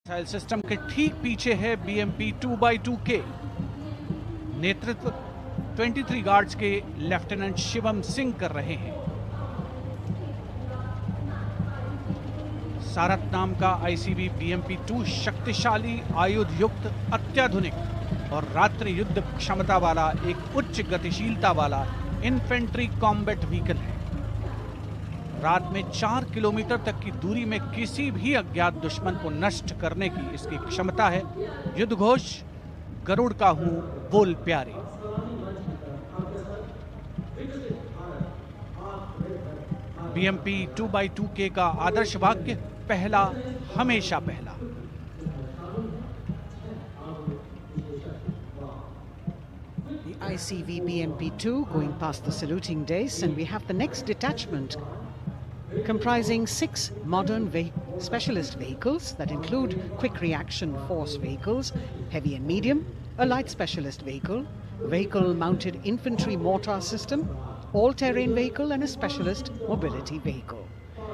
Missile system के ठीक पीछे है BMP 2x2 के नेतृत्व 23 गार्ड्स के लेफ्टिनेंट शिवम सिंह कर रहे हैं। सारथ नाम का ICV BMP 2 शक्तिशाली आयुध युक्त अत्याधुनिक और रात्रि युद्ध क्षमता वाला एक उच्च गतिशीलता वाला इन्फेंट्री कॉम्बैट व्हीकल है। रात में 4 किलोमीटर तक की दूरी में किसी भी अज्ञात दुश्मन को नष्ट करने की इसकी क्षमता है। युद्ध घोष गरुड़ का हूं बोल प्यारे। BMP 2x2 का आदर्श वाक्य पहला हमेशा पहला। The ICV BMP 2 going past the saluting days, and we have the next detachment comprising 6 modern specialist vehicles that include quick reaction force vehicles, heavy and medium, a light specialist vehicle, vehicle mounted infantry mortar system, all-terrain vehicle and a specialist mobility vehicle.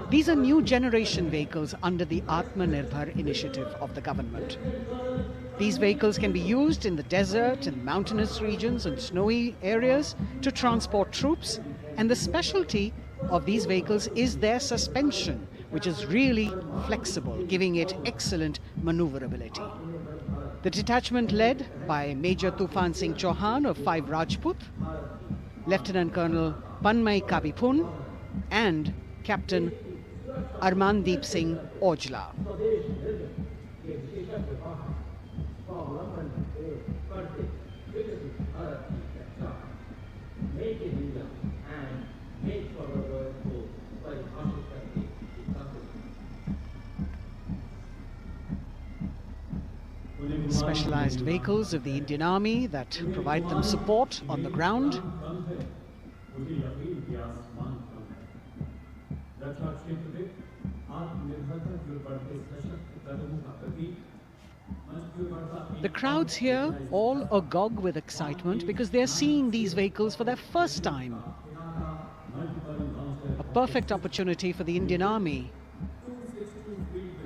These are new generation vehicles under the Atmanirbhar initiative of the government. These vehicles can be used in the desert and mountainous regions and snowy areas to transport troops, and the specialty of these vehicles is their suspension, which is really flexible, giving it excellent maneuverability. The detachment led by Major Tufan Singh Chauhan of 5 Rajput, Lieutenant Colonel Panmay Kavipun and Captain Armandeep Singh Ojla. Specialized vehicles of the Indian Army that provide them support on the ground. The crowds here all agog with excitement because they're seeing these vehicles for their first time. A perfect opportunity for the Indian Army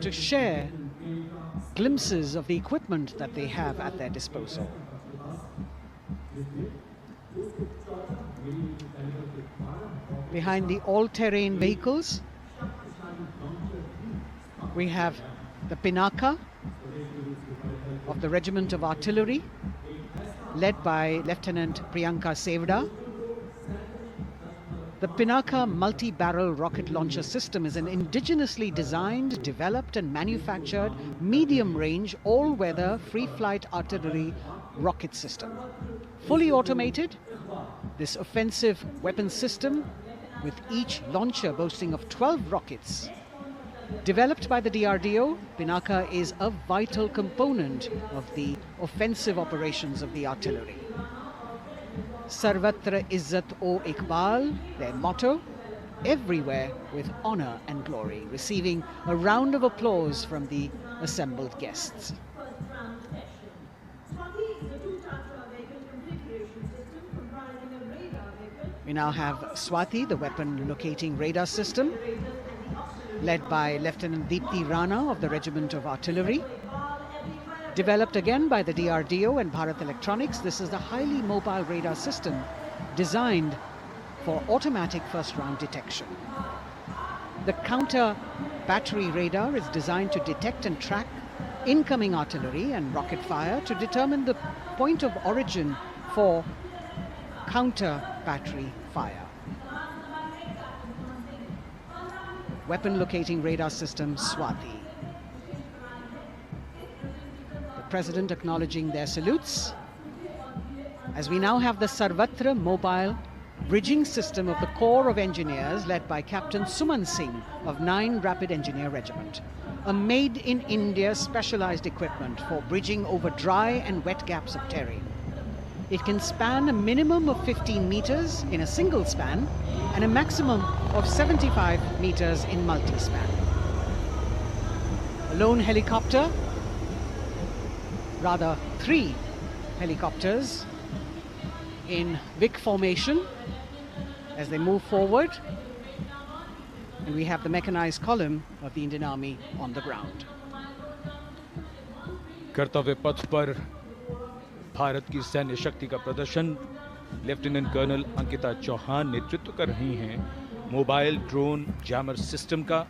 to share glimpses of the equipment that they have at their disposal. Behind the all-terrain vehicles, we have the Pinaka of the Regiment of Artillery, led by Lieutenant Priyanka Sevda. The Pinaka multi-barrel rocket launcher system is an indigenously designed, developed and manufactured medium-range, all-weather, free-flight artillery rocket system. Fully automated, this offensive weapon system, with each launcher boasting of 12 rockets, developed by the DRDO, Pinaka is a vital component of the offensive operations of the artillery. Sarvatra Izzat o Iqbal, their motto, everywhere with honor and glory, receiving a round of applause from the assembled guests. We now have Swati, the weapon locating radar system, led by Lieutenant Deepthi Rana of the Regiment of Artillery. Developed again by the DRDO and Bharat Electronics, this is a highly mobile radar system designed for automatic first-round detection. The counter battery radar is designed to detect and track incoming artillery and rocket fire to determine the point of origin for counter battery fire. Weapon locating radar system Swati. President acknowledging their salutes, as we now have the Sarvatra mobile bridging system of the Corps of Engineers led by Captain Suman Singh of 9 Rapid Engineer Regiment, a made-in-India specialized equipment for bridging over dry and wet gaps of terrain. It can span a minimum of 15 meters in a single span and a maximum of 75 meters in multi-span. A lone helicopter, rather 3 helicopters in Vic formation as they move forward, and we have the mechanized column of the Indian Army on the ground. कर्तव्य पथ पर भारत की सैन्य शक्ति का प्रदर्शन lieutenant colonel Ankita Chauhan नेतृत्व कर रही हैं मोबाइल ड्रोन जैमर सिस्टम का।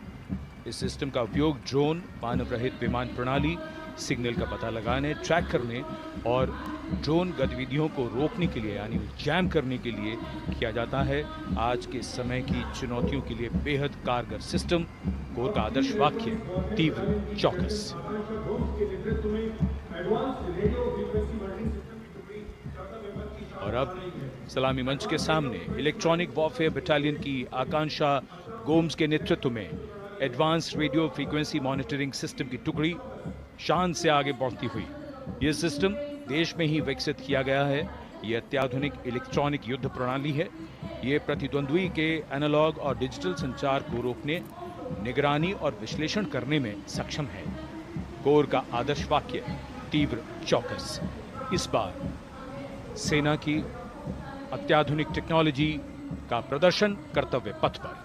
इस सिस्टम का उपयोग ड्रोन, मानव रहित विमान प्रणाली, सिग्नल का पता लगाने, ट्रैक करने और ड्रोन गतिविधियों को रोकने के लिए यानी जैम करने के लिए किया जाता है। आज के समय की चुनौतियों के लिए बेहद कारगर सिस्टम। कोर का आदर्श वाक्य, तीव्र चौकस। और अब सलामी मंच के सामने इलेक्ट्रॉनिक वॉरफेयर बटालियन की आकांक्षा गोम्स के नेतृत्व में advance radio frequency monitoring system की टुकड़ी शान से आगे बढ़ती हुई। यह सिस्टम देश में ही विकसित किया गया है। यह अत्याधुनिक इलेक्ट्रॉनिक युद्ध प्रणाली है। यह प्रतिद्वंद्वी के एनालॉग और डिजिटल संचार को रोकने, निगरानी और विश्लेषण करने में सक्षम है। कोर का आदर्श वाक्य, तीव्र चौकस। इस बार सेना की अत्याधुनिक टेक्नोलॉजी का प्रदर्शन कर्तव्य पथ पर।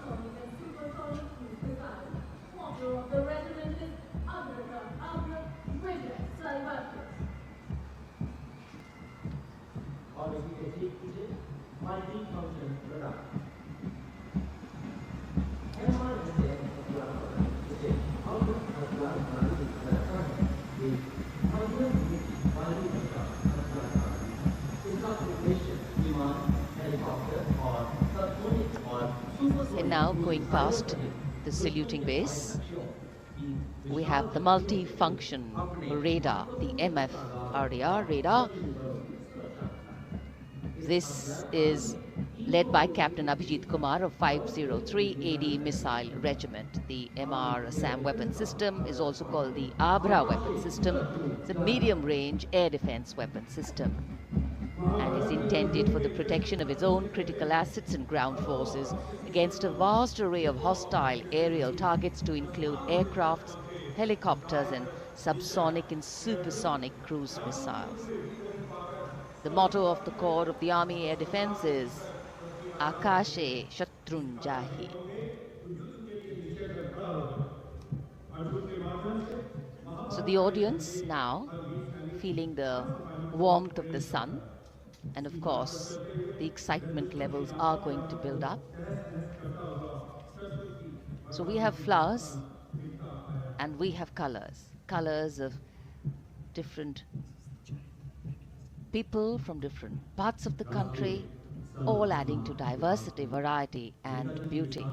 And now going past the saluting base, we have the multi-function radar, the MFRDR radar. This is led by Captain Abhijit Kumar of 503 AD Missile Regiment. The MR SAM weapon system is also called the Abra weapon system. It's a medium-range air defense weapon system and is intended for the protection of its own critical assets and ground forces against a vast array of hostile aerial targets to include aircrafts, helicopters and subsonic and supersonic cruise missiles. The motto of the Corps of the Army Air Defense is Akashe Shatrunjahi. So the audience now feeling the warmth of the sun, and of course the excitement levels are going to build up. So we have flowers and we have colors of different people from different parts of the country, all adding to diversity, variety and beauty.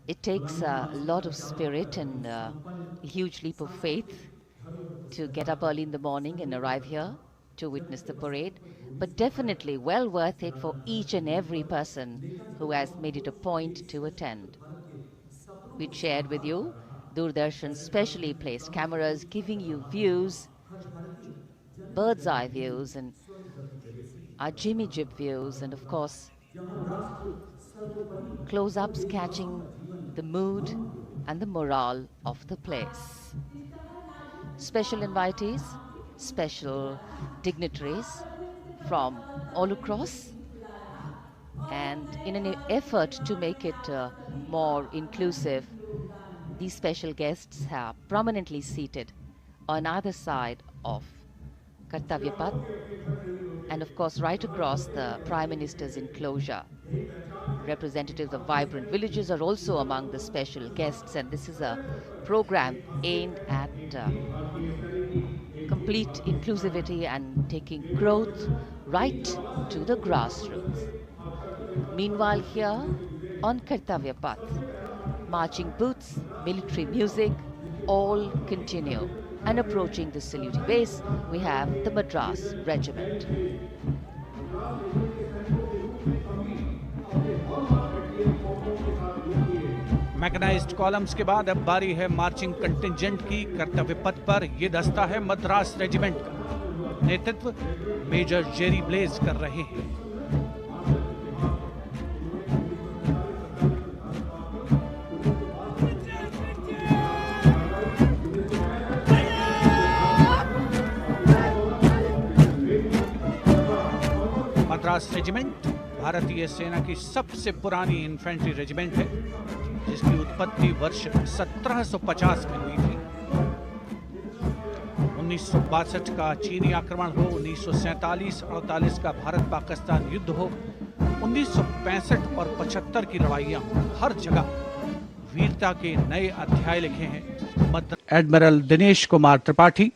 It takes a lot of spirit and a huge leap of faith to get up early in the morning and arrive here to witness the parade, but definitely well worth it for each and every person who has made it a point to attend. We shared with you Doordarshan's specially placed cameras giving you views, bird's eye views and our Jimmy Jib views, and of course close-ups catching the mood and the morale of the place. Special invitees, special dignitaries from all across, and in an effort to make it more inclusive, these special guests are prominently seated on either side of Kartavya Path, and of course right across the Prime Minister's enclosure. Representatives of vibrant villages are also among the special guests, and this is a program aimed at complete inclusivity and taking growth right to the grassroots. Meanwhile, here on Kartavya Path, marching boots, military music, all continue. And approaching the saluting base, we have the Madras Regiment. Mechanized columns के बाद अब बारी है marching contingent की। कर्तव्य पथ पर ये दस्ता है मद्रास रेजिमेंट का। नेतृत्व मेजर जेरी ब्लेज कर रहे हैं। मद्रास रेजिमेंट भारतीय सेना की सबसे पुरानी इन्फेंट्री रेजिमेंट है, जिसकी उत्पत्ति वर्ष 1750 में हुई थी। 1962 का चीनी आक्रमण हो, 1947-48 का भारत पाकिस्तान युद्ध हो, 1965 और 75 की लड़ाइयां हो, हर जगह वीरता के नए अध्याय लिखे हैं एडमिरल दिनेश कुमार त्रिपाठी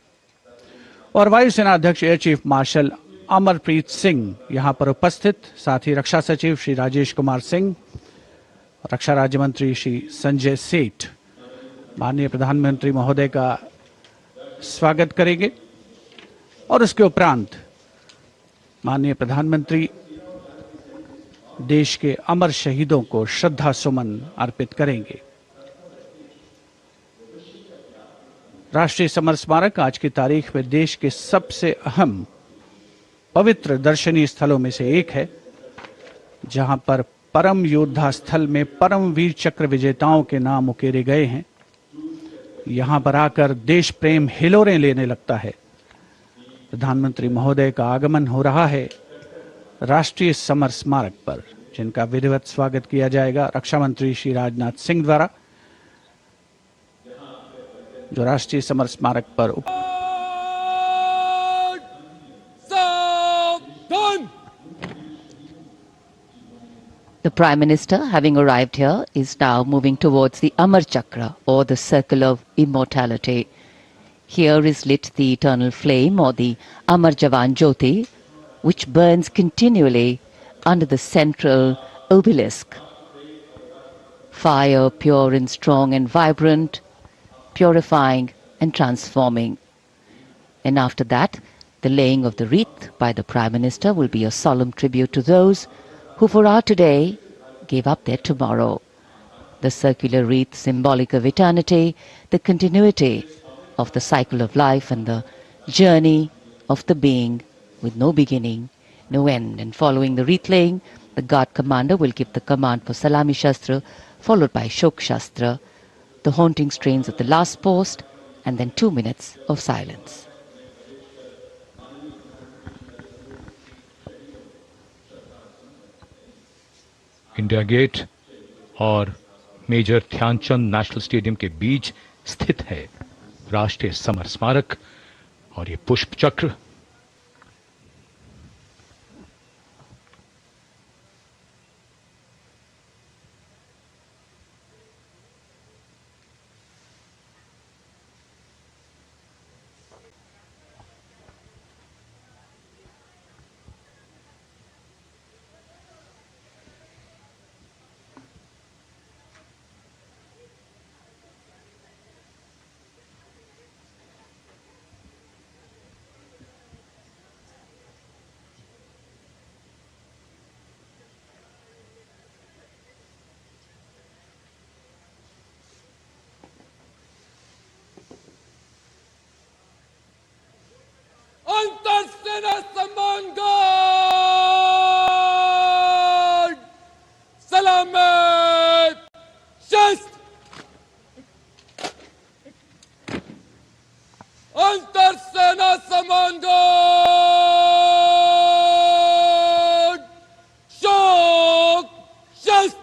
और वायुसेना अध्यक्ष air chief marshal Amarpreet Singh यहां पर उपस्थित, साथ ही रक्षा सचिव श्री राजेश कुमार सिंह, रक्षा राज्य मंत्री श्री संजय सेठ माननीय प्रधानमंत्री महोदय का स्वागत करेंगे और उसके उपरांत माननीय प्रधानमंत्री देश के अमर शहीदों को श्रद्धा सुमन अर्पित करेंगे। राष्ट्रीय समर स्मारक आज की तारीख में देश के सबसे अहम पवित्र दर्शनीय स्थलों में से एक है, जहां पर परम योद्धा स्थल में परम वीर चक्र विजेताओं के नाम उकेरे गए हैं। यहां पर आकर देश प्रेम हिलोरें लेने लगता है। प्रधानमंत्री महोदय का आगमन हो रहा है राष्ट्रीय समर स्मारक पर, जिनका विधिवत स्वागत किया जाएगा रक्षा मंत्री श्री राजनाथ सिंह द्वारा, जो राष्ट्रीय समर स्मारक पर The Prime Minister, having arrived here, is now moving towards the Amar Chakra, or the Circle of Immortality. Here is lit the eternal flame, or the Amar Jawan Jyoti, which burns continually under the central obelisk. Fire, pure and strong and vibrant, purifying and transforming. And after that, the laying of the wreath by the Prime Minister will be a solemn tribute to those who for our today gave up their tomorrow. The circular wreath, symbolic of eternity, the continuity of the cycle of life and the journey of the being with no beginning, no end. And following the wreath laying, the guard commander will give the command for Salami Shastra, followed by Shok Shastra, the haunting strains of the last post, and then 2 minutes of silence. India Gate और major Dhyanchand national stadium के बीच स्थित है राष्ट्रीय summer स्मारक और ये पुष्प चक्र Antarseena Samman Guard! Salamat! Shast! Antarseena Samman Guard! Shok! Shast!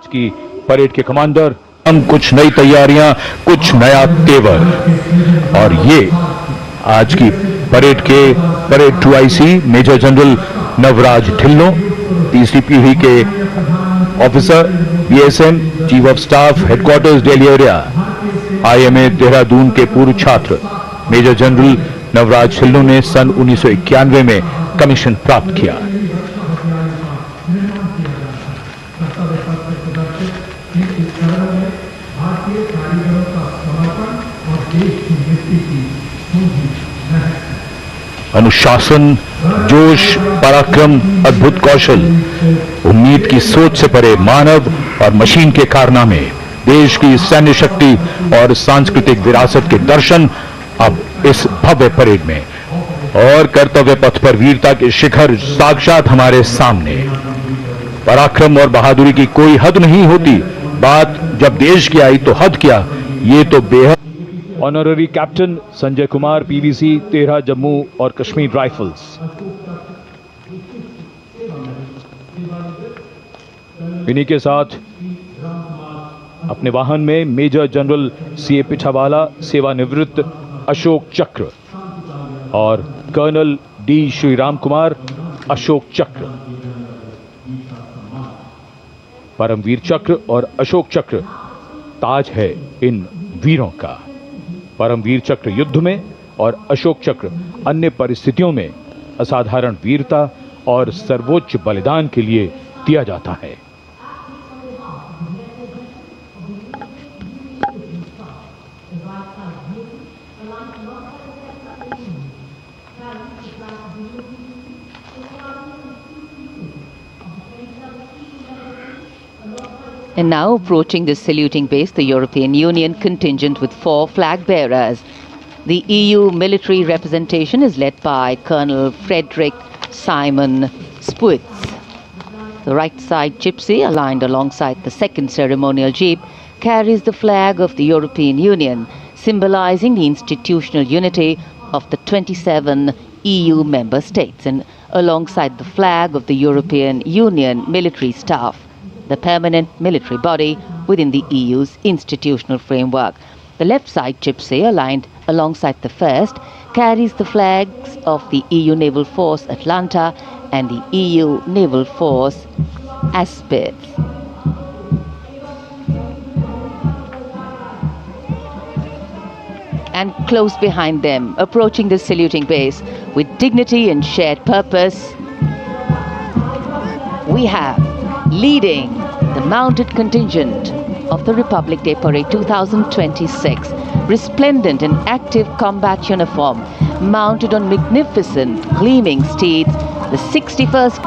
आज की परेड के कमांडर। हम कुछ नई तैयारियां, कुछ नया तेवर, और ये आज की परेड के parade 2IC major general Navraj Dhillon, तीसरी पीढ़ी के officer, BSN chief of staff headquarters Delhi area, IMA Dehradun के पूर्व छात्र मेजर जनरल नवराज ढिल्लों ने सन 1991 में कमीशन प्राप्त किया। अनुशासन, जोश, पराक्रम, अद्भुत कौशल, उम्मीद की सोच से परे मानव और मशीन के कारनामे, देश की सैन्य शक्ति और सांस्कृतिक विरासत के दर्शन अब इस भव्य परेड में, और कर्तव्य पथ पर वीरता के शिखर साक्षात हमारे सामने। पराक्रम और बहादुरी की कोई हद नहीं होती, बात जब देश की आई तो हद क्या, ये तो बेहद। Honorary captain Sanjay Kumar, PVC 13 Jammu और कश्मीर राइफल्स। इन्हीं के साथ अपने वाहन में मेजर जनरल CA पिठावाला, सेवानिवृत्त अशोक चक्र, और कर्नल D श्रीराम कुमार, अशोक चक्र। परमवीर चक्र और अशोक चक्र ताज है इन वीरों का। परमवीर चक्र युद्ध में और अशोक चक्र अन्य परिस्थितियों में असाधारण वीरता और सर्वोच्च बलिदान के लिए दिया जाता है। And now approaching the saluting base, the European Union contingent with 4 flag bearers. The EU military representation is led by Colonel Frederick Simon Spuitz. The right side gypsy, aligned alongside the second ceremonial jeep, carries the flag of the European Union, symbolizing the institutional unity of the 27 EU member states, and alongside the flag of the European Union military staff, the permanent military body within the EU's institutional framework. The left side gypsy, aligned alongside the first, carries the flags of the EU Naval Force Atlanta and the EU Naval Force Aspeth. And close behind them, approaching the saluting base with dignity and shared purpose, we have, leading the mounted contingent of the Republic Day Parade 2026, resplendent in active combat uniform, mounted on magnificent gleaming steeds, the 61st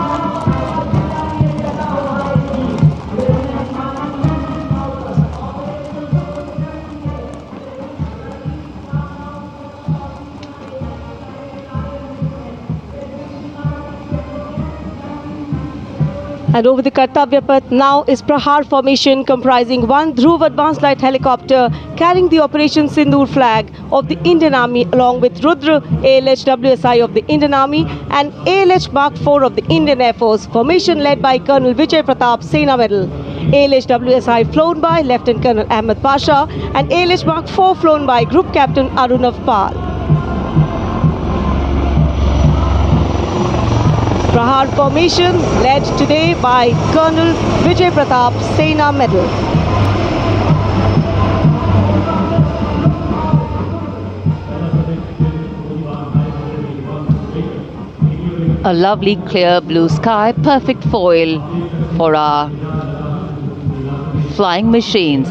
And over the Kartavya Path now is Prahar formation, comprising one Dhruv advanced light helicopter carrying the Operation Sindoor flag of the Indian Army, along with Rudra ALH WSI of the Indian Army and ALH Mark IV of the Indian Air Force. Formation led by Colonel Vijay Pratap, Sena Medal. ALH WSI flown by Lieutenant Colonel Ahmed Pasha and ALH Mark IV flown by Group Captain Arunav Pal. Prahar formation led today by Colonel Vijay Pratap, Sena Medal. A lovely clear blue sky, perfect foil for our flying machines.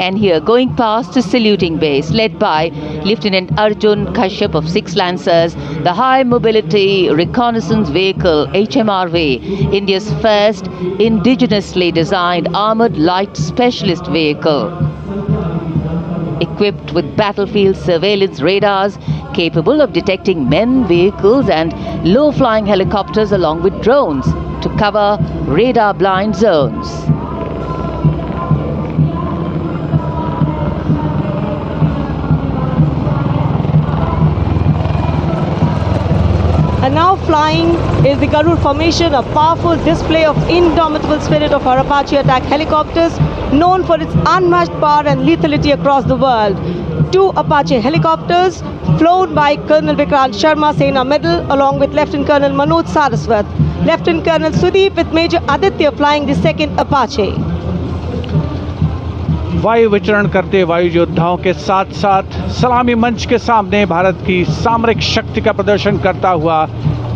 And here, going past the saluting base, led by Lieutenant Arjun Kashyap of 6 Lancers, the High Mobility Reconnaissance Vehicle, HMRV, India's first indigenously designed armoured light specialist vehicle. Equipped with battlefield surveillance radars, capable of detecting men, vehicles and low-flying helicopters along with drones to cover radar-blind zones. And now flying is the Garud formation, a powerful display of indomitable spirit of our Apache attack helicopters, known for its unmatched power and lethality across the world. 2 Apache helicopters flown by Colonel Vikrant Sharma, Sena Medal, along with Lieutenant Colonel Manoj Saraswat, Lieutenant Colonel Sudeep with Major Aditya flying the 2nd Apache. वायु विचरण करते वायु योद्धाओं के साथ साथ सलामी मंच के सामने भारत की सामरिक शक्ति का प्रदर्शन करता हुआ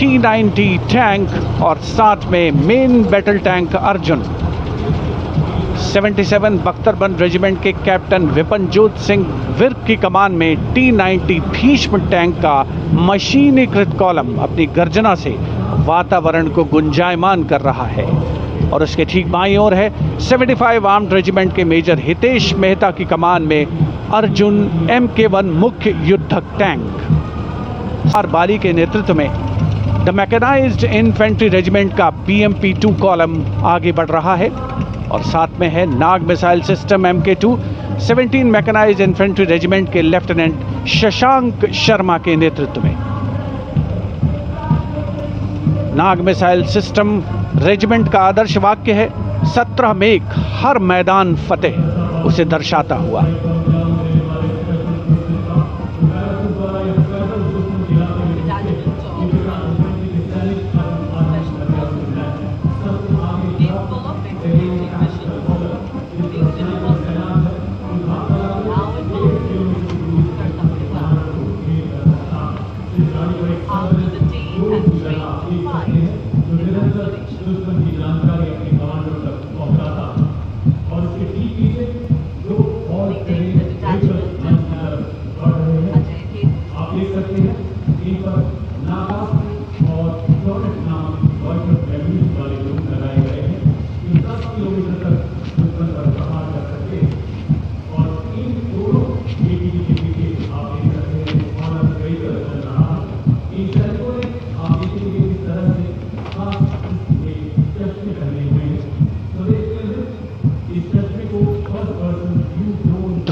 T-90 टैंक और साथ में मेन बैटल टैंक अर्जुन। 77 बख्तरबंद रेजिमेंट के कैप्टन विपनजोत सिंह विर्क की कमान में T-90 भीष्म टैंक का मशीनीकृत कॉलम अपनी गर्जना से वातावरण को गुंजायमान कर रहा है। और उसके ठीक बाईं ओर है 75 आर्म्ड रेजिमेंट के मेजर हितेश मेहता की कमान में अर्जुन MK1 मुख्य युद्धक टैंक। बाली के नेतृत्व में द मैकेनाइज्ड इन्फेंट्री रेजिमेंट का BMP-2 कॉलम आगे बढ़ रहा है और साथ में है Nag missile system MK2 17 mechanised infantry regiment के लेफ्टिनेंट शशांक शर्मा के नेतृत्व में। नाग मिसाइल सिस्टम रेजिमेंट का आदर्श वाक्य है 17 मेघ हर मैदान फतेह, उसे दर्शाता हुआ।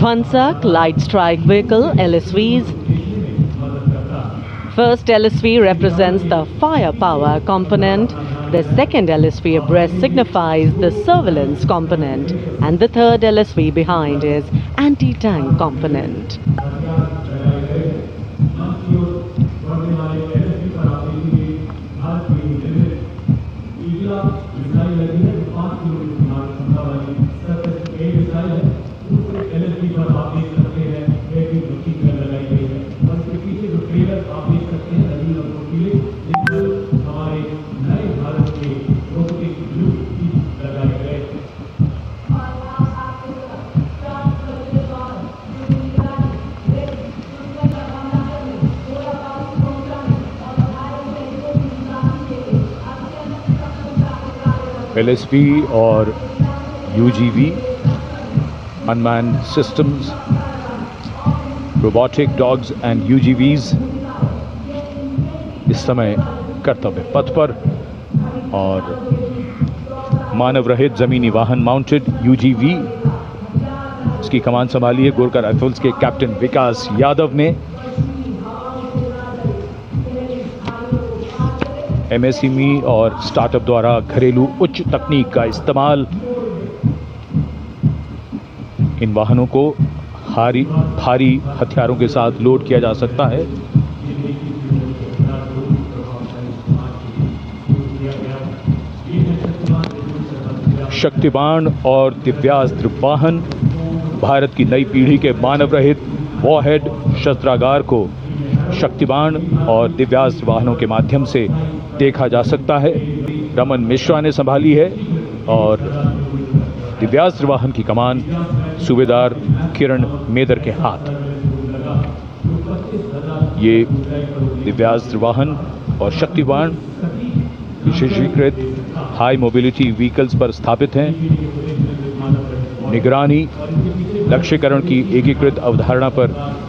Dwansak Light Strike Vehicle LSVs. First LSV represents the firepower component, the second LSV abreast signifies the surveillance component, and the third LSV behind is anti-tank component. LSV और UGV, unmanned systems, robotic dogs and UGVs इस समय कर्तव्य पथ पर, और मानव रहित जमीनी वाहन माउंटेड UGV इसकी कमान संभाली है गोरखा राइफल्स के कैप्टन विकास यादव ने। MSME और स्टार्टअप द्वारा घरेलू उच्च तकनीक का इस्तेमाल इन वाहनों को भारी हथियारों के साथ लोड किया जा सकता है। शक्तिबाण और दिव्यास्त्र वाहन भारत की नई पीढ़ी के मानव रहित वॉरहेड शस्त्रागार को शक्तिबाण और दिव्यास्त्र वाहनों के माध्यम से देखा जा सकता है। रमन मिश्रा ने संभाली है और दिव्यास्त्र वाहन की कमान सूबेदार किरण मेदर के हाथ। ये दिव्यास्त्र वाहन और शक्तिबाण विशेषीकृत हाई मोबिलिटी व्हीकल्स पर स्थापित हैं। निगरानी लक्ष्यकरण की एकीकृत अवधारणा पर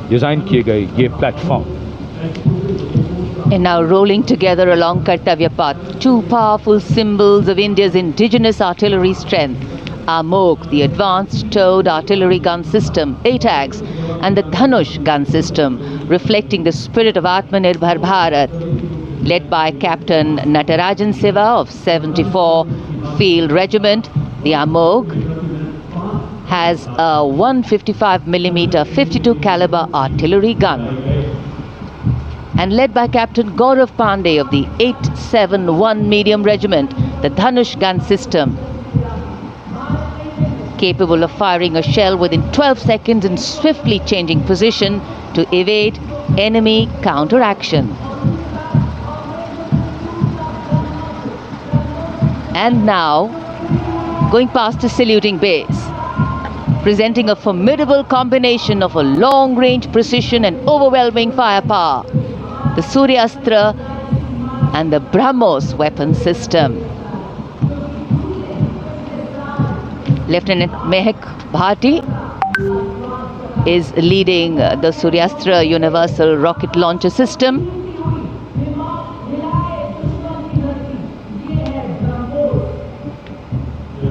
डिजाइन किए गए ये platform. And now rolling together along Kartavya Path, two powerful symbols of India's indigenous artillery strength, AMOG, the Advanced Towed Artillery Gun System, ATAGS, and the Dhanush gun system, reflecting the spirit of Atmanirbhar Bharat. led by Captain Natarajan Siva of 74 Field Regiment. The Amog has a 155mm 52 caliber artillery gun, and led by Captain Gaurav Pandey of the 871 Medium Regiment, the Dhanush gun system, capable of firing a shell within 12 seconds and swiftly changing position to evade enemy counteraction. And now, going past the saluting base, presenting a formidable combination of a long-range precision and overwhelming firepower, the Suryastra and the BrahMos weapon system. Lieutenant Mehak Bhati is leading the Suryastra Universal Rocket Launcher System.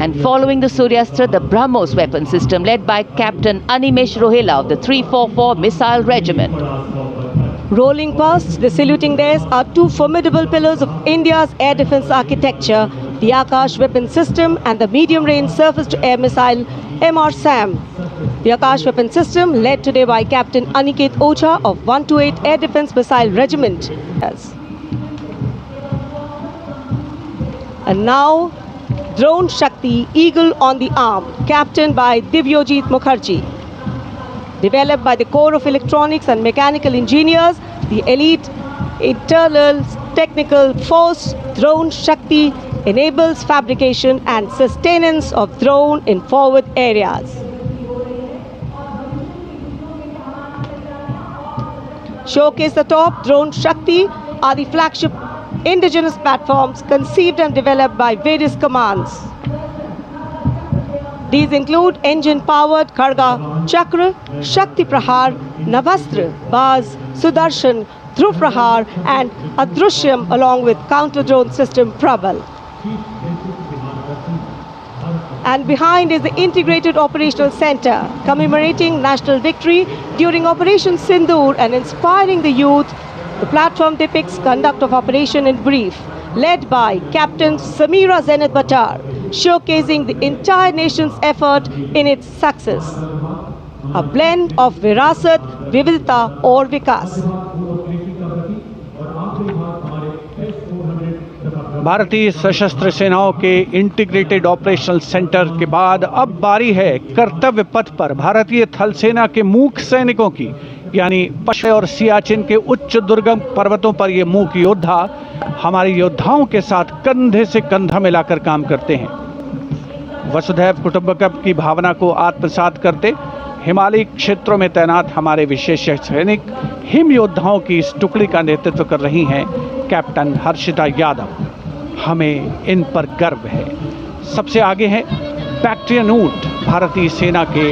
And following the Suryastra, the BrahMos weapon system, led by Captain Animesh Rohila of the 344 Missile Regiment. Rolling past the saluting days are two formidable pillars of India's air defense architecture, the Akash weapon system and the medium-range surface-to-air missile MRSAM. The Akash weapon system, led today by Captain Aniket Ocha of 128 Air Defense Missile Regiment. Yes. And now, Drone Shakti Eagle on the Arm, captained by Divyojit Mukherjee. Developed by the Corps of Electronics and Mechanical Engineers, the elite internal technical force, Drone Shakti enables fabrication and sustenance of drone in forward areas. Showcase the top, Drone Shakti are the flagship indigenous platforms conceived and developed by various commands. These include engine-powered Kharga Chakra, Shakti Prahar, Navastra, Baz, Sudarshan, Dhruv Prahar and Adrushyam, along with counter-drone system Prabal. And behind is the Integrated Operational Center, commemorating national victory during Operation Sindoor and inspiring the youth. The platform depicts conduct of operation in brief, led by Captain Samira Zenat Batar, showcasing the entire nation's effort in its success. A blend of Virasat, Vividta or Vikas. भारतीय सशस्त्र सेनाओं के integrated operational centre के बाद अब बारी है कर्तव्य पथ पर भारतीय थल सेना के मूक सैनिकों की, यानी पश्चिम और सियाचिन के उच्च दुर्गम पर्वतों पर ये मूक योद्धा हमारे योद्धाओं के साथ कंधे से कंधा मिलाकर काम करते हैं। वसुधैव कुटुंबकम की भावना को आत्मसात करते हिमालयी क्षेत्रों में तैनात हमारे विशेष सैनिक हिम योद्धाओं की इस टुकड़ी का नेतृत्व कर रही हैं कैप्टन हर्षिता यादव। हमें इन पर गर्व है। सबसे आगे हैं बैक्ट्रियन ऊंट, भारतीय सेना के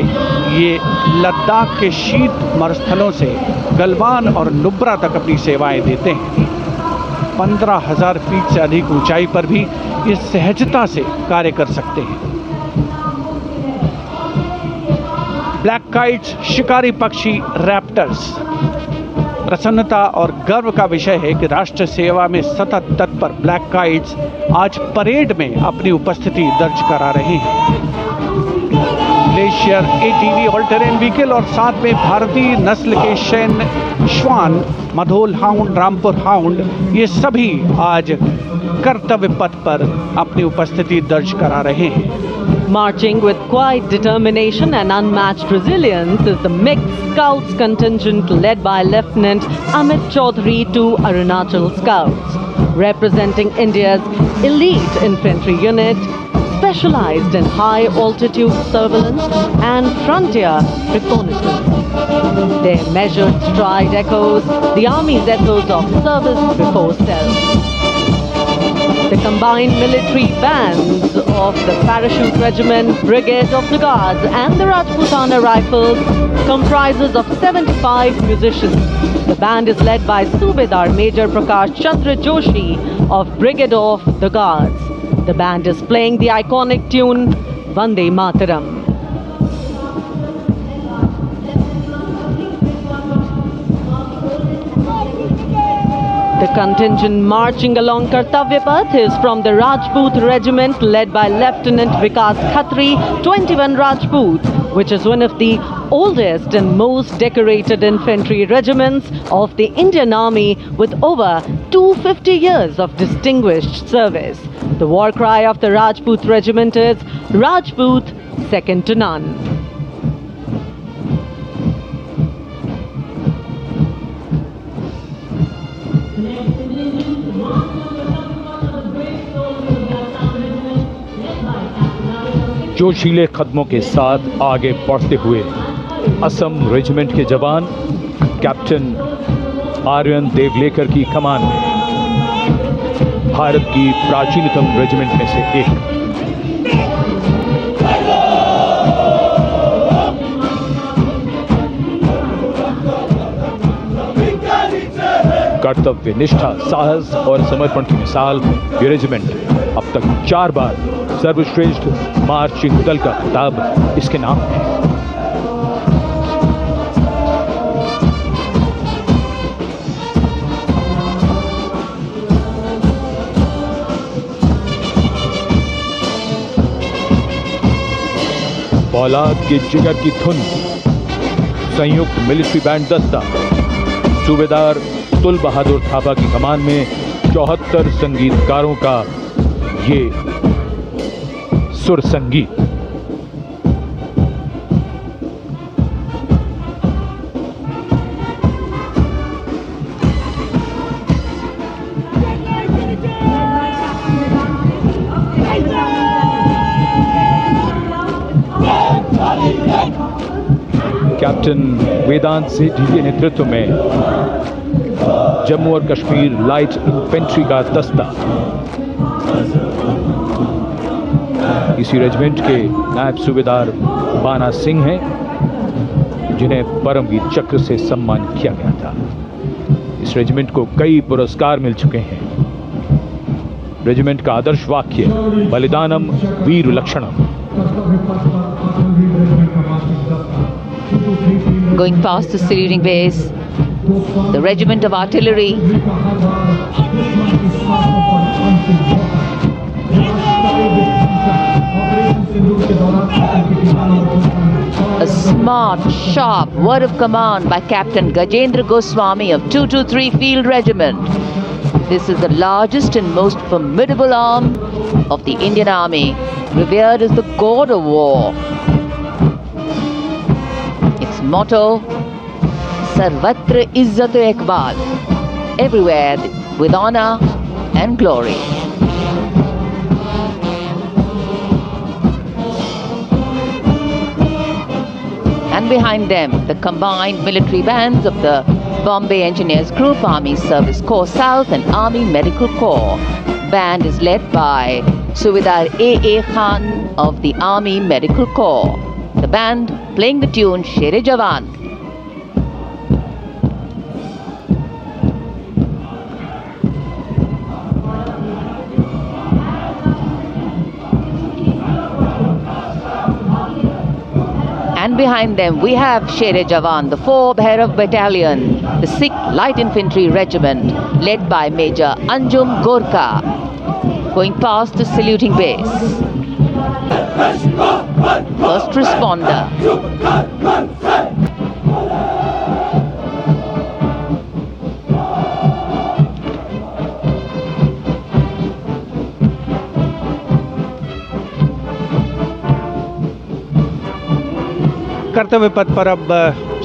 ये लद्दाख के शीत मरुस्थलों से गलवान और नुब्रा तक अपनी सेवाएं देते हैं। 15,000 फीट से अधिक ऊंचाई पर भी ये सहजता से कार्य कर सकते हैं। ब्लैक काइट्स, शिकारी पक्षी रैप्टर्स। प्रसन्नता और गर्व का विषय है कि राष्ट्र सेवा में सतत तत्पर ब्लैक काइट्स आज परेड में अपनी उपस्थिति दर्ज करा रहे हैं। Glacier ATV all terrain vehicle और साथ में भारतीय नस्ल के शैन श्वान, मधोल हाउंड, रामपुर हाउंड, ये सभी आज कर्तव्य पथ पर अपनी उपस्थिति दर्ज करा रहे हैं। Marching with quiet determination and unmatched resilience is the mixed Scouts contingent led by Lieutenant Amit Chaudhary to Arunachal Scouts, representing India's elite infantry unit, specialized in high-altitude surveillance and frontier reconnaissance. Their measured stride echoes the Army's ethos of service before self. The combined military bands of the Parachute Regiment, Brigade of the Guards and the Rajputana Rifles comprises of 75 musicians. The band is led by Subedar Major Prakash Chandra Joshi of Brigade of the Guards. The band is playing the iconic tune Vande Mataram. The contingent marching along Kartavya Path is from the Rajput regiment led by Lieutenant Vikas Khatri, 21 Rajput, which is one of the oldest and most decorated infantry regiments of the Indian Army with over 250 years of distinguished service. The war cry of the Rajput regiment is Rajput, second to none. जोशीले कदमों के साथ आगे बढ़ते हुए Assam regiment के जवान captain Aryan Devlekar की कमान में, भारत की प्राचीनतम रेजिमेंट में से एक। कर्तव्य निष्ठा, साहस और समर्पण की मिसाल ये रेजिमेंट अब तक 4 बार सर्वश्रेष्ठ मार्चिंग दल का खिताब इसके नाम है। फौलाद के जिगर की धुन, संयुक्त मिलिट्री बैंड दस्ता, सूबेदार तुल बहादुर थापा की कमान में 74 संगीतकारों का ये सुर संगीत। कैप्टन वेदांत सेठी के नेतृत्व में जम्मू और कश्मीर लाइट इन्फेंट्री का दस्ता, इसी रेजिमेंट के नायब सूबेदार बाना सिंह हैं, जिन्हें परमवीर चक्र से सम्मानित किया गया था। इस रेजिमेंट को कई पुरस्कार मिल चुके हैं। रेजिमेंट का आदर्श वाक्य बलिदानम वीर लक्षणम। Going past the saluting base, the regiment of artillery. A smart, sharp word of command by Captain Gajendra Goswami of 223 Field Regiment. This is the largest and most formidable arm of the Indian Army, revered as the god of war. Its motto, Sarvatra Izzat-e Iqbal, everywhere with honor and glory. And behind them, the combined military bands of the Bombay Engineers Group, Army Service Corps South and Army Medical Corps. Band is led by Subedar A.A. Khan of the Army Medical Corps. The band playing the tune Sher-e Jawan. And behind them we have Sher-e Jawan, the 4 Bhairav Battalion, the 6th Light Infantry Regiment, led by Major Anjum Gorka, going past the saluting base. First responder. कर्तव्य पथ पर अब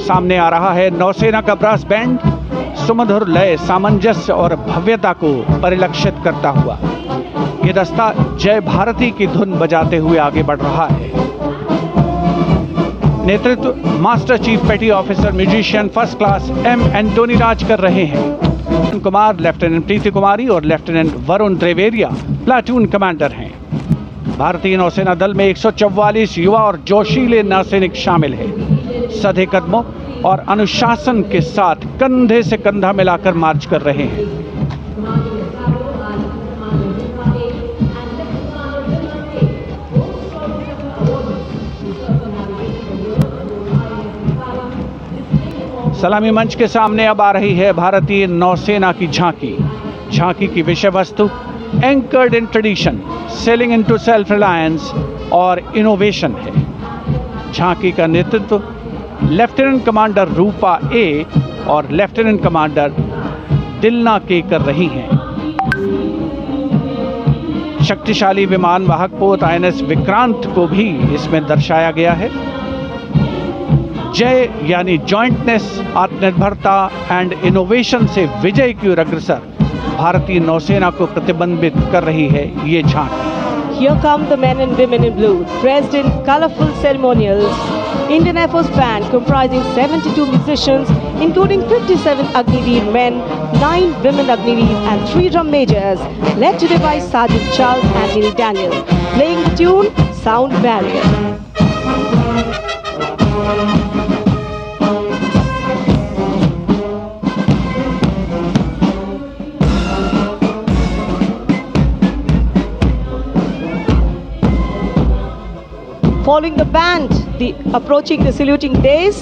सामने आ रहा है नौसेना का brass band, सुमधुर लय, सामंजस्य और भव्यता को परिलक्षित करता हुआ ये दस्ता जय भारती की धुन बजाते हुए आगे बढ़ रहा है। नेतृत्व master chief petty officer musician first class M Antony Raj कर रहे हैं। कुमार, लेफ्टिनेंट प्रीति कुमारी और lieutenant Varun Dreveria platoon commander हैं। भारतीय नौसेना दल में 144 युवा और जोशीले नौसैनिक शामिल हैं। सधे कदमों और अनुशासन के साथ कंधे से कंधा मिलाकर मार्च कर रहे हैं। सलामी मंच के सामने अब आ रही है भारतीय नौसेना की झांकी। झांकी की विषय वस्तु anchored in tradition, sailing into self reliance और इनोवेशन है। झांकी का नेतृत्व लेफ्टिनेंट कमांडर रूपा ए और लेफ्टिनेंट कमांडर दिलना के कर रही हैं। शक्तिशाली विमान वाहक पोत INS विक्रांत को भी इसमें दर्शाया गया है। जय यानी जॉइंटनेस, आत्मनिर्भरता एंड इनोवेशन से विजय की ओर अग्रसर भारतीय नौसेना को प्रतिबिंबित कर रही है ये झांकी। Here come the men and women in blue, dressed in colorful ceremonials. Indian Air Force band comprising 72 musicians, including 57 Agniveer men, 9 women Agniveer and 3 drum majors, led today by Sergeant Charles Anthony Daniel, playing the tune Sound Barrier. Following the band, approaching the saluting days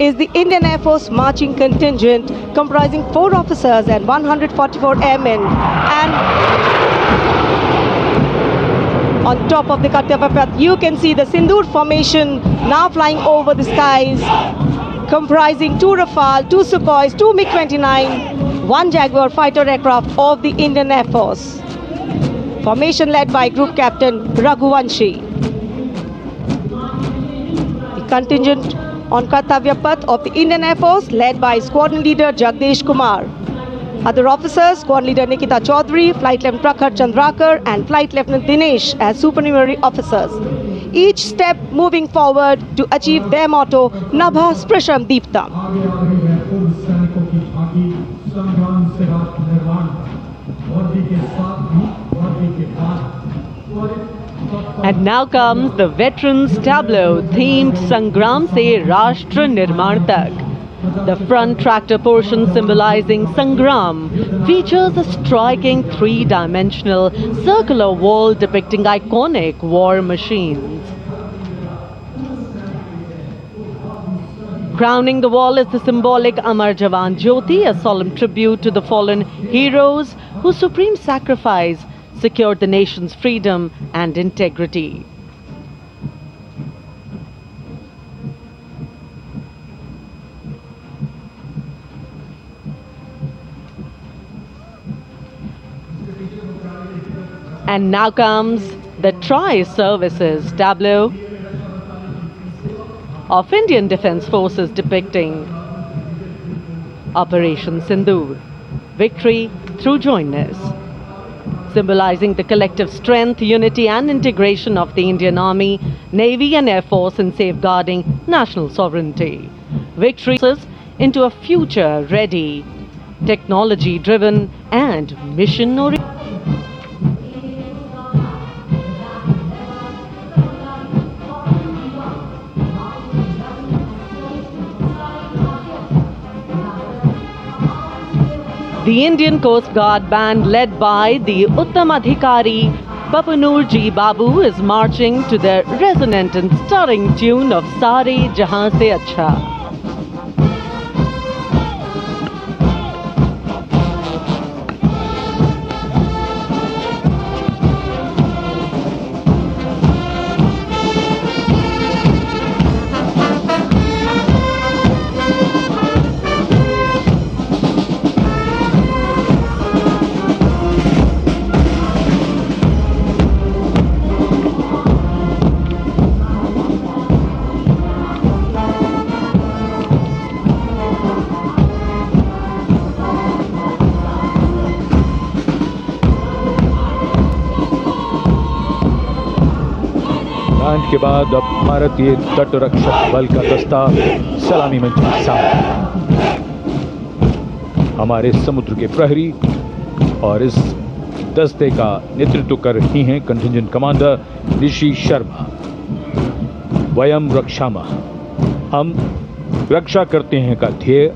is the Indian Air Force marching contingent comprising 4 officers and 144 airmen. And on top of the Kartavya Path, you can see the Sindoor formation now flying over the skies, comprising 2 Rafale, 2 Sukhois, 2 MiG-29, 1 Jaguar fighter aircraft of the Indian Air Force. Formation led by Group Captain Raghuvanshi. Contingent on Kartavya Path of the Indian Air Force led by Squadron Leader Jagdish Kumar. Other officers, Squadron Leader Nikita Chaudhary, Flight Lieutenant Prakhar Chandrakar and Flight Lieutenant Dinesh as supernumerary officers. Each step moving forward to achieve their motto, Nabha Sprisham Deeptam. And now comes the Veterans Tableau themed Sangram Se Rashtra Nirman Tak. The front tractor portion symbolizing Sangram features a striking 3-dimensional circular wall depicting iconic war machines. Crowning the wall is the symbolic Amar Jawan Jyoti, a solemn tribute to the fallen heroes whose supreme sacrifice secured the nation's freedom and integrity. And now comes the Tri-Services Tableau of Indian Defence Forces depicting Operation Sindoor, victory through jointness, symbolizing the collective strength, unity and integration of the Indian Army, Navy and Air Force in safeguarding national sovereignty. Victory into a future-ready, technology-driven and mission-oriented. The Indian Coast Guard band led by the Uttam Adhikari Bapanur Ji Babu is marching to the resonant and stirring tune of Sare Jahan Se Acha. के बाद अब भारतीय तटरक्षक बल का दस्ता सलामी मंच के सामने हमारे समुद्र के प्रहरी, और इस दस्ते का नेतृत्व कर रही हैं कंटिजेंट कमांडर ऋषि शर्मा। वयम रक्षामः, हम रक्षा करते हैं का ध्येय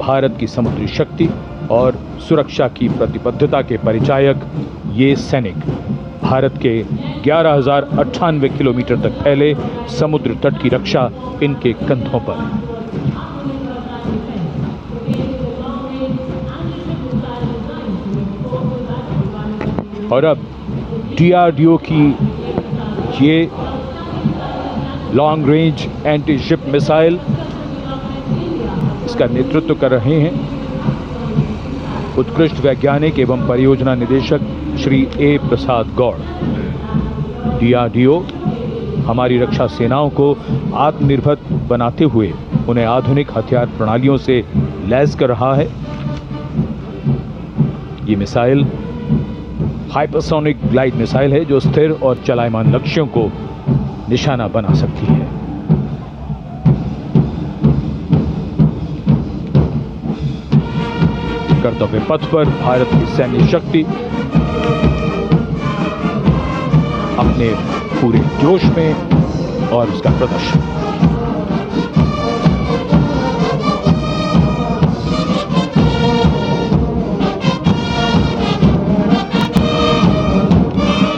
भारत की समुद्री शक्ति और सुरक्षा की प्रतिबद्धता के परिचायक ये सैनिक भारत के 11,098 किलोमीटर तक फैले समुद्र तट की रक्षा इनके कंधों पर। और अब DRDO की ये long range anti ship missile, इसका नेतृत्व कर रहे हैं उत्कृष्ट वैज्ञानिक एवं परियोजना निदेशक Shri A. Prasad Gaur. DRDO हमारी रक्षा सेनाओं को आत्मनिर्भर बनाते हुए उन्हें आधुनिक हथियार प्रणालियों से लैस कर रहा है। ये मिसाइल हाइपरसोनिक ग्लाइड मिसाइल है जो स्थिर और चलायमान लक्ष्यों को निशाना बना सकती है। कर्तव्य पथ पर भारत की सैन्य शक्ति अपने पूरे जोश में और उसका प्रदर्शन।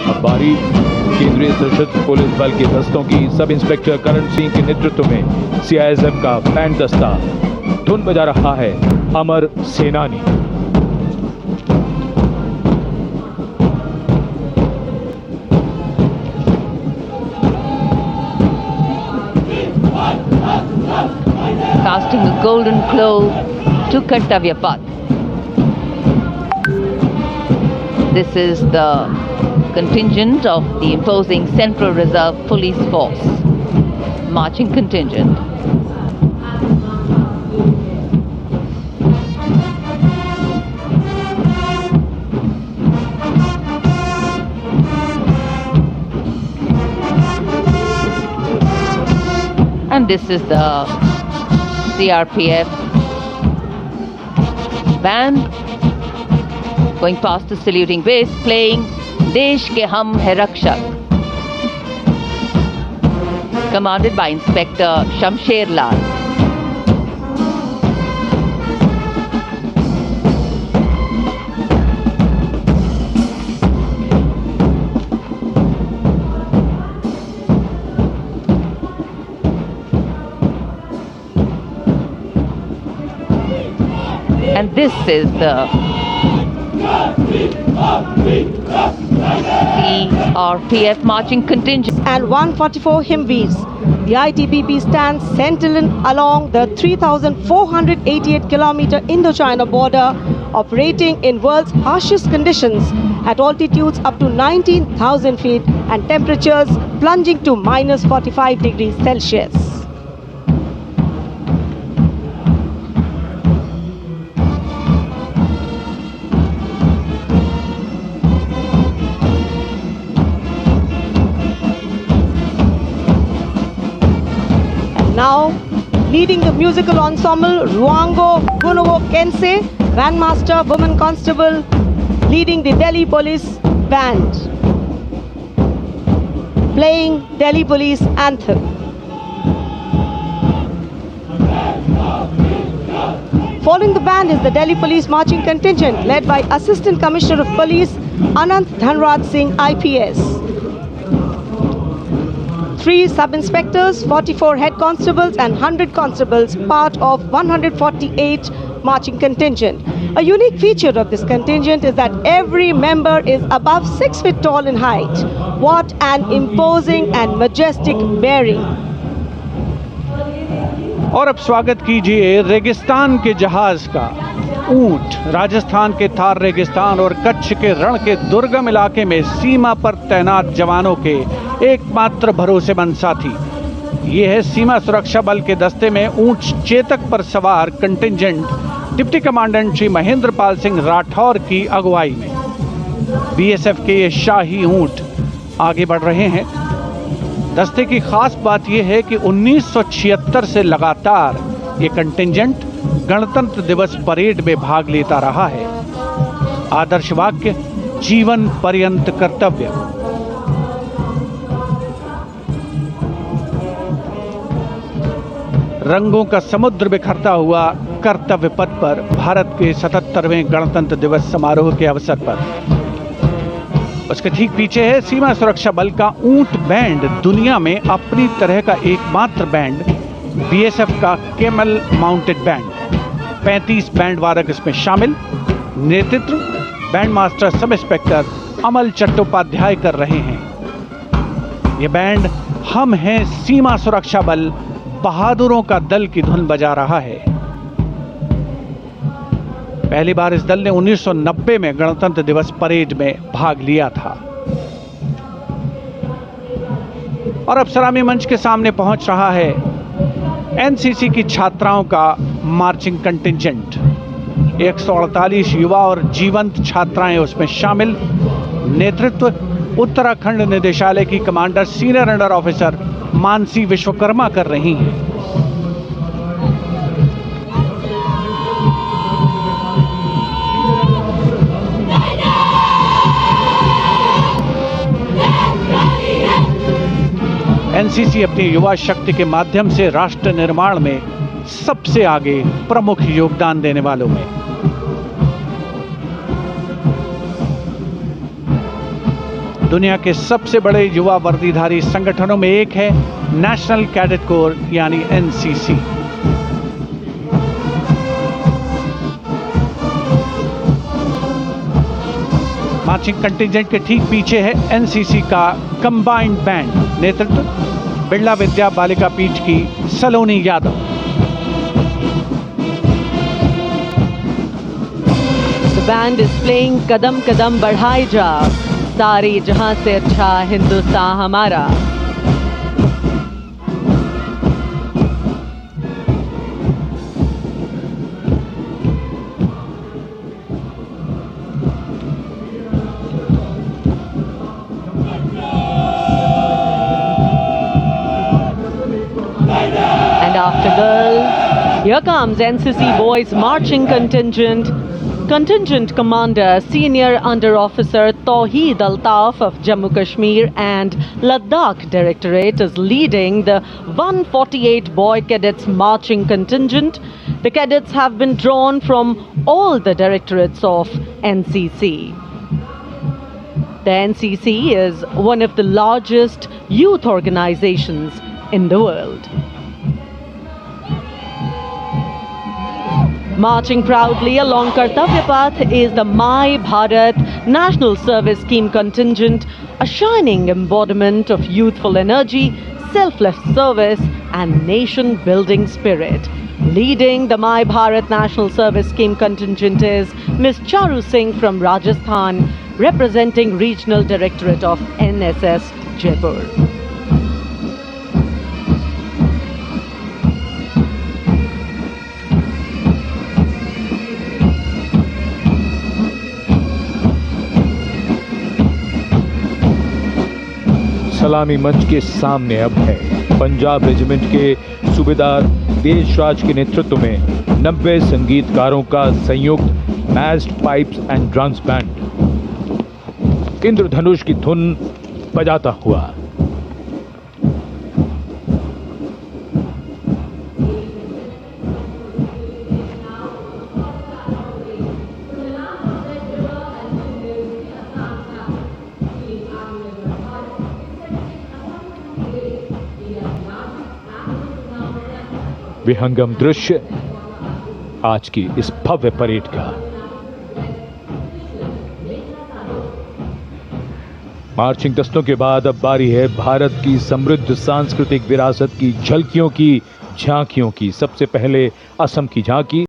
अब बारी केंद्रीय सशस्त्र पुलिस बल के दस्तों की सब इंस्पेक्टर करण सिंह के नेतृत्व में CISF का बैंड दस्ता धुन बजा रहा है अमर सेनानी। Casting a golden glow to Kartavya Path. This is the contingent of the imposing Central Reserve Police Force, marching contingent. And this is the CRPF band going past the saluting base, playing Desh Ke Hum Hai Rakshak, commanded by Inspector Shamsher Lal. And this is the CRPF marching contingent. And 144 Himveers. The ITBP stands sentinel along the 3,488-kilometer Indochina border, operating in world's harshest conditions at altitudes up to 19,000 feet and temperatures plunging to minus 45 degrees Celsius. Now, leading the musical ensemble, Ruango Gunovo Kense, Grandmaster Woman Constable, leading the Delhi Police Band, playing Delhi Police Anthem. Following the band is the Delhi Police Marching Contingent, led by Assistant Commissioner of Police, Anant Dhanraj Singh, IPS. 3 sub-inspectors, 44 head constables and 100 constables, part of 148 marching contingent. A unique feature of this contingent is that every member is above 6 feet tall in height. What an imposing and majestic bearing. और अब स्वागत कीजिए रेगिस्तान के जहाज का। ऊंट राजस्थान के थार रेगिस्तान और कच्छ के रण के दुर्गम इलाके में सीमा पर तैनात जवानों के एकमात्र भरोसेमंद साथी। ये है सीमा सुरक्षा बल के दस्ते में ऊंट चेतक पर सवार contingent deputy commandant Shri Mahendra Pal Singh Rathore की अगुवाई में। BSF के ये शाही ऊंट आगे बढ़ रहे हैं। दस्ते की खास बात यह है कि 1976 से लगातार ये कंटिंजेंट गणतंत्र दिवस परेड में भाग लेता रहा है। आदर्श वाक्य, जीवन पर्यंत कर्तव्य। रंगों का समुद्र बिखरता हुआ कर्तव्य पथ पर भारत के 77वें गणतंत्र दिवस समारोह के अवसर पर। उसके ठीक पीछे है सीमा सुरक्षा बल का ऊंट बैंड, दुनिया में अपनी तरह का एकमात्र बैंड, BSF का केमल माउंटेड बैंड। 35 बैंड वादक इसमें शामिल। नेतृत्व बैंड मास्टर सब इंस्पेक्टर अमल चट्टोपाध्याय कर रहे हैं। ये बैंड हम हैं सीमा सुरक्षा बल बहादुरों का दल की धुन बजा रहा है। पहली बार इस दल ने 1990 में गणतंत्र दिवस परेड में भाग लिया था और अब सलामी मंच के सामने पहुंच रहा है एनसीसी की छात्राओं का मार्चिंग कंटिंजेंट। 148 युवा और जीवंत छात्राएं उसमें शामिल। नेतृत्व उत्तराखंड निदेशालय की commander senior under officer Mansi Vishwakarma कर रही हैं। एनसीसी अपनी युवा शक्ति के माध्यम से राष्ट्र निर्माण में सबसे आगे प्रमुख योगदान देने वालों में। दुनिया के सबसे बड़े युवा वर्दीधारी संगठनों में एक है नेशनल कैडेट कोर यानी एनसीसी। मार्चिंग कंटिंजेंट के ठीक पीछे है एनसीसी का कंबाइंड बैंड। नेतृत्व बिरला विद्या बालिका पीठ की सलोनी Yadav. The band is playing कदम कदम बढ़ाए जा, सारे जहां से अच्छा हिंदुस्तान हमारा। And after girls, here comes NCC boys marching contingent. Contingent Commander Senior Under Officer Tawheed Altaf of Jammu Kashmir and Ladakh Directorate is leading the 148 boy cadets marching contingent. The cadets have been drawn from all the directorates of NCC. The NCC is one of the largest youth organizations in the world. Marching proudly along Kartavya Path is the My Bharat National Service Scheme contingent, a shining embodiment of youthful energy, selfless service and nation-building spirit. Leading the My Bharat National Service Scheme contingent is Ms. Charu Singh from Rajasthan, representing Regional Directorate of NSS Jaipur. सलामी मंच के सामने अब है Punjab regiment के सूबेदार देशराज के नेतृत्व में 90 संगीतकारों का संयुक्त massed pipes and drums band Indradhanush की धुन बजाता हुआ। विहंगम दृश्य आज की इस भव्य परेड का। मार्चिंग दस्तों के बाद अब बारी है भारत की समृद्ध सांस्कृतिक विरासत की झलकियों की, झांकियों की। सबसे पहले असम की झांकी।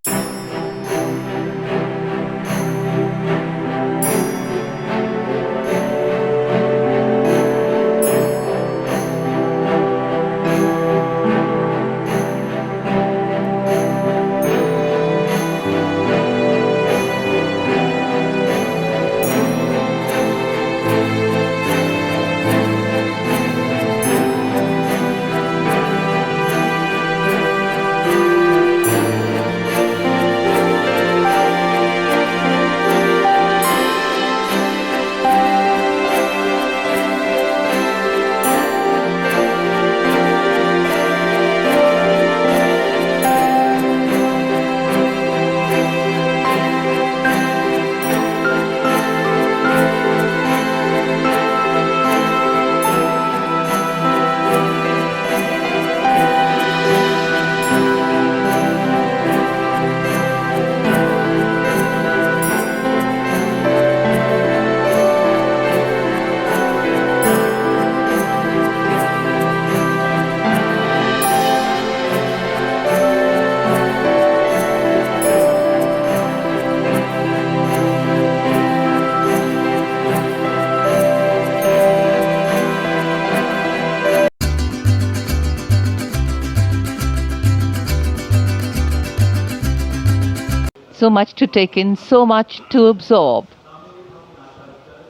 So much to take in, so much to absorb.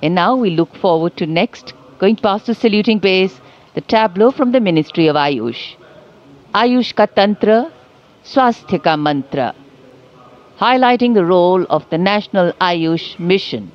And now we look forward to next, going past the saluting base, the tableau from the Ministry of Ayush. Ayush ka Tantra, Swasthya ka Mantra, highlighting the role of the National Ayush Mission.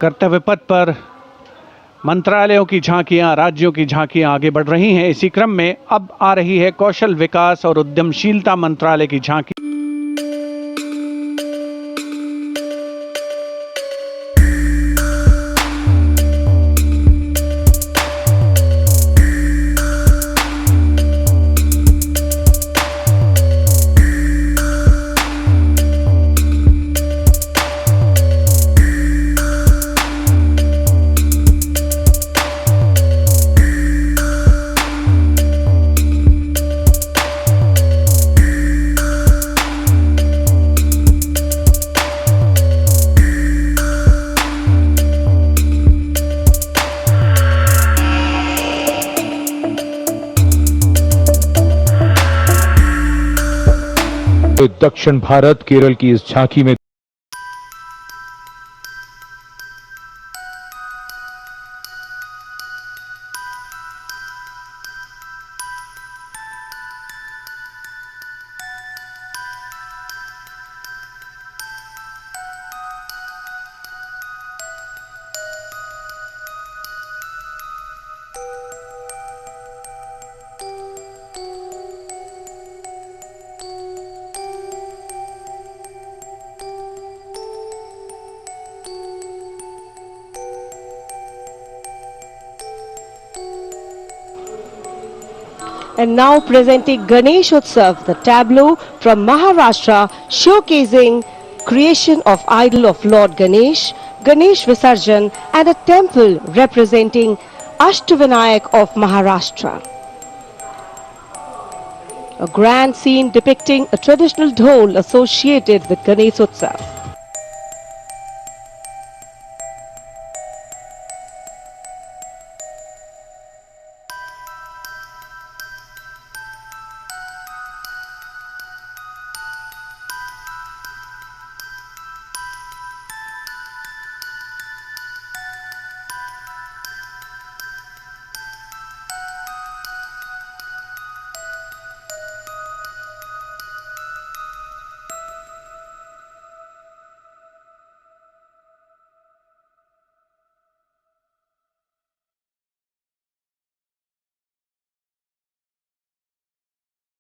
कर्तव्य पथ पर मंत्रालयों की झांकियां, राज्यों की झांकियां आगे बढ़ रही हैं। इसी क्रम में अब आ रही है कौशल विकास और उद्यमशीलता मंत्रालय की झांकी। दक्षिण भारत केरल की इस झांकी में And now presenting Ganesh Utsav, the tableau from Maharashtra showcasing creation of idol of Lord Ganesh, Ganesh Visarjan and a temple representing Ashtavinayak of Maharashtra. A grand scene depicting a traditional dhol associated with Ganesh Utsav.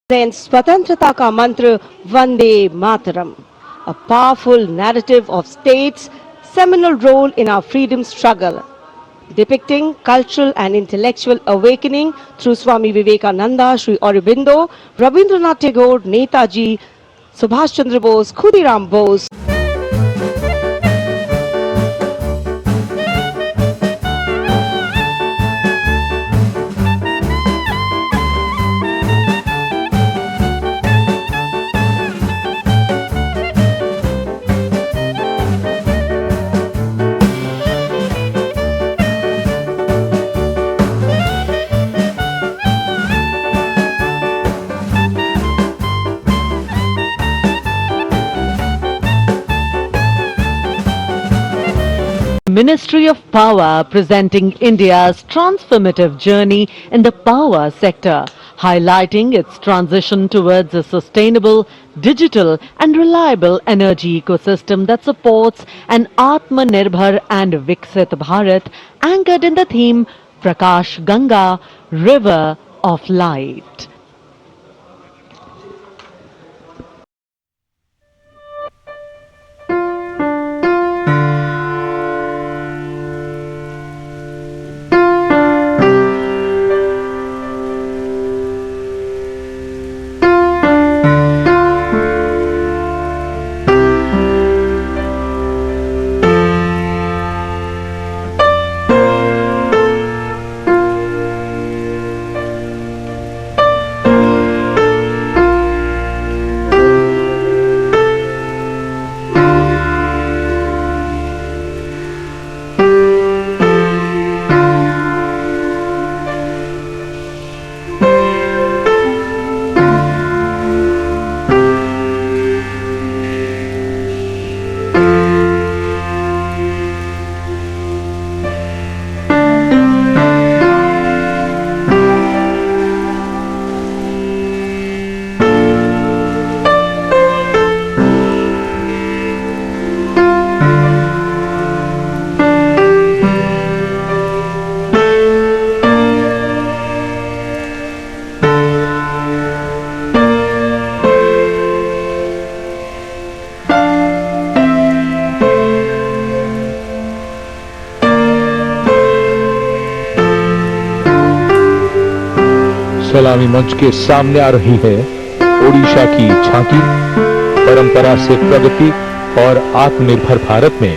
Then Swatantrata ka mantra Vande Mataram, a powerful narrative of state's seminal role in our freedom struggle, depicting cultural and intellectual awakening through Swami Vivekananda, Sri Aurobindo, Rabindranath Tagore, Netaji, Subhash Chandra Bose, Khudiram Bose. Ministry of Power presenting India's transformative journey in the power sector, highlighting its transition towards a sustainable, digital and reliable energy ecosystem that supports an Atmanirbhar and Viksit Bharat anchored in the theme Prakash Ganga, River of Light. सलामी मंच के सामने आ रही है ओडिशा की झांकी। परंपरा से प्रगति और आत्मनिर्भर भारत में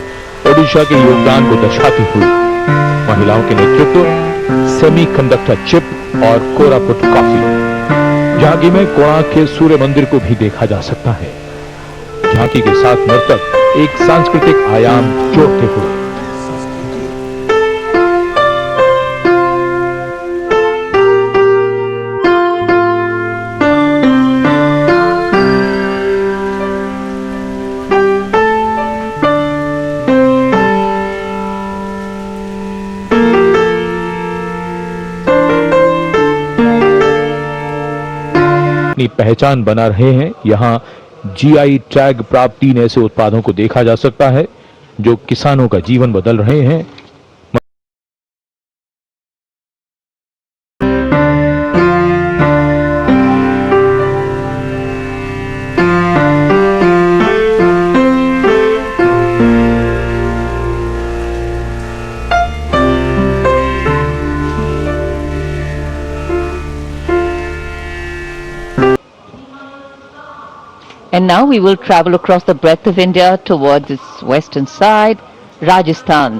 ओडिशा के योगदान को दर्शाती हुई महिलाओं के नेतृत्व, सेमीकंडक्टर चिप और कोरापुट कॉफी। झांकी में कोणार्क के सूर्य मंदिर को भी देखा जा सकता है। झांकी के साथ नर्तक एक सांस्कृतिक आयाम जोड़ते हुए। अपनी पहचान बना रहे हैं। यहां जीआई टैग प्राप्त 3 ऐसे उत्पादों को देखा जा सकता है जो किसानों का जीवन बदल रहे हैं। And now we will travel across the breadth of India towards its western side, Rajasthan.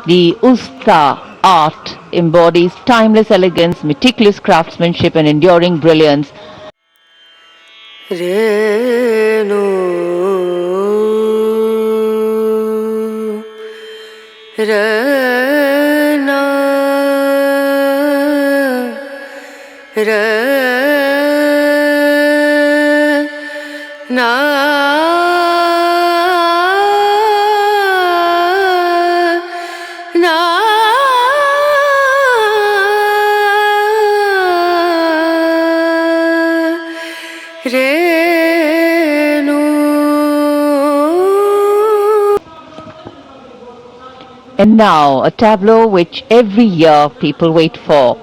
The Usta art embodies timeless elegance, meticulous craftsmanship and enduring brilliance. Renu Rana Rana And now a tableau which every year people wait for.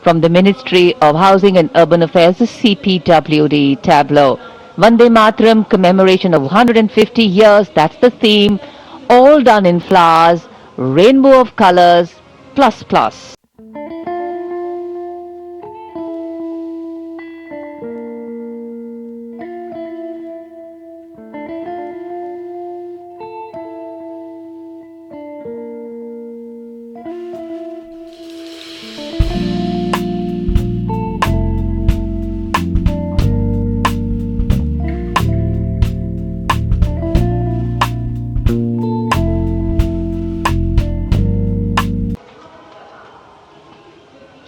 From the Ministry of Housing and Urban Affairs, the CPWD tableau. Vande Mataram commemoration of 150 years, that's the theme. All done in flowers, rainbow of colors, plus plus.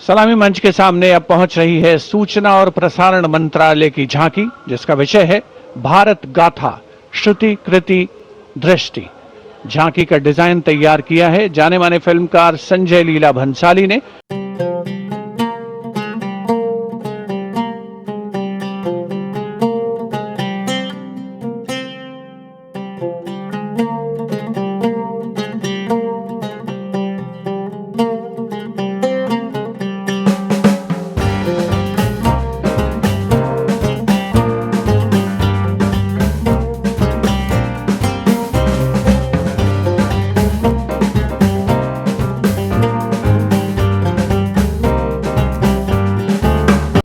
सलामी मंच के सामने अब पहुंच रही है सूचना और प्रसारण मंत्रालय की झांकी, जिसका विषय है भारत गाथा श्रुति कृति दृष्टि। झांकी का डिजाइन तैयार किया है जाने माने फिल्मकार संजय लीला भंसाली ने।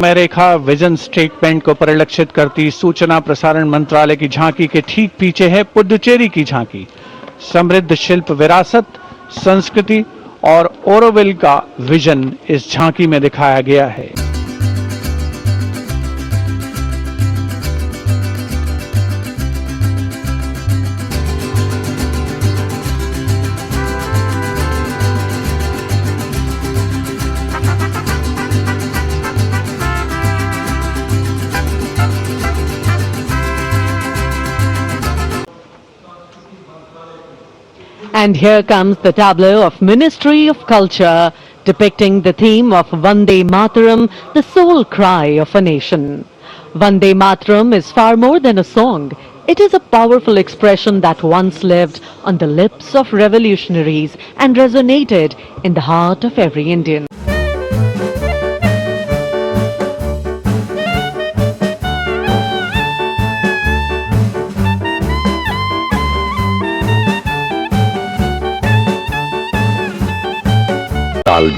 रेखा विजन स्टेटमेंट को परिलक्षित करती सूचना प्रसारण मंत्रालय की झांकी के ठीक पीछे है पुडुचेरी की झांकी। समृद्ध शिल्प विरासत, संस्कृति और ओरोविल का विजन इस झांकी में दिखाया गया है। And here comes the tableau of Ministry of Culture depicting the theme of Vande Mataram, the soul cry of a nation. Vande Mataram is far more than a song. It is a powerful expression that once lived on the lips of revolutionaries and resonated in the heart of every Indian.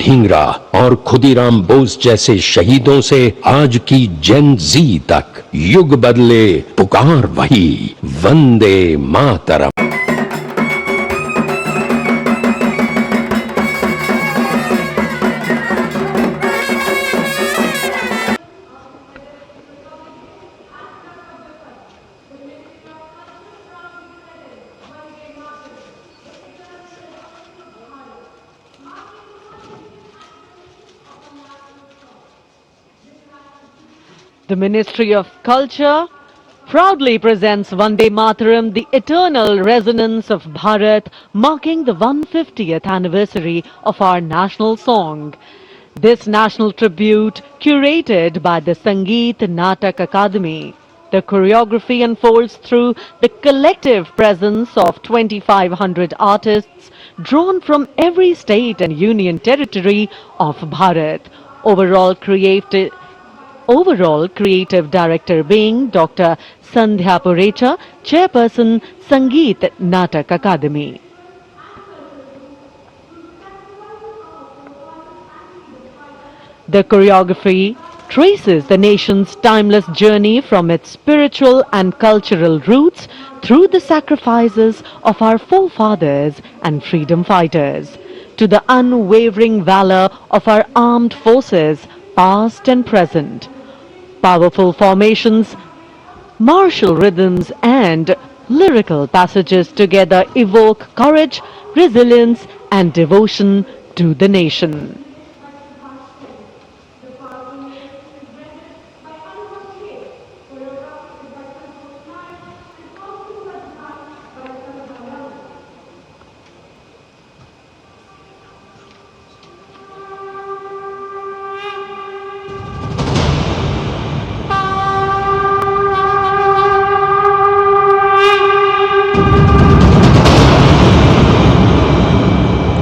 Dhingra और खुदीराम बोस जैसे शहीदों से आज की जेन जी तक युग बदले, पुकार वही, Vande Mataram. The Ministry of Culture proudly presents Vande Mataram, the eternal resonance of Bharat, marking the 150th anniversary of our national song. This national tribute, curated by the Sangeet Natak Academy. The choreography unfolds through the collective presence of 2,500 artists drawn from every state and union territory of Bharat. Overall creative director being Dr. Sandhya Purecha, Chairperson, Sangeet Natak Academy. The choreography traces the nation's timeless journey from its spiritual and cultural roots through the sacrifices of our forefathers and freedom fighters to the unwavering valor of our armed forces, past and present. Powerful formations, martial rhythms and lyrical passages together evoke courage, resilience and devotion to the nation.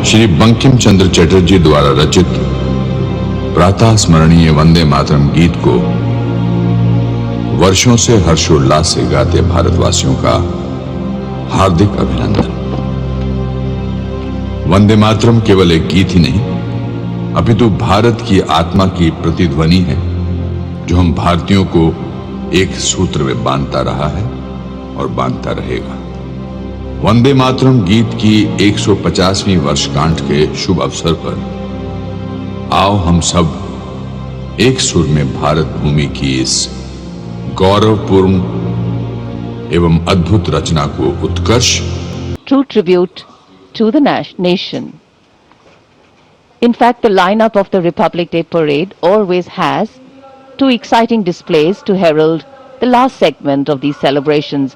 Shri Bankim Chandra Chatterjee द्वारा रचित प्रातः स्मरणीय वंदे मातरम गीत को वर्षों से हर्षोल्लास से गाते भारतवासियों का हार्दिक अभिनंदन। वंदे मातरम केवल एक गीत ही नहीं, अपितु भारत की आत्मा की प्रतिध्वनि है, जो हम भारतीयों को एक सूत्र में बांधता रहा है और बांधता रहेगा। वंदे मातरम गीत की 150वीं वर्षगांठ के शुभ अवसर पर आओ हम सब एक सुर में भारत भूमि की इस गौरवपूर्ण एवं अद्भुत रचना को उत्कर्ष True tribute to the nation. In fact, the lineup of the Republic Day Parade always has two exciting displays to herald the last segment of these celebrations.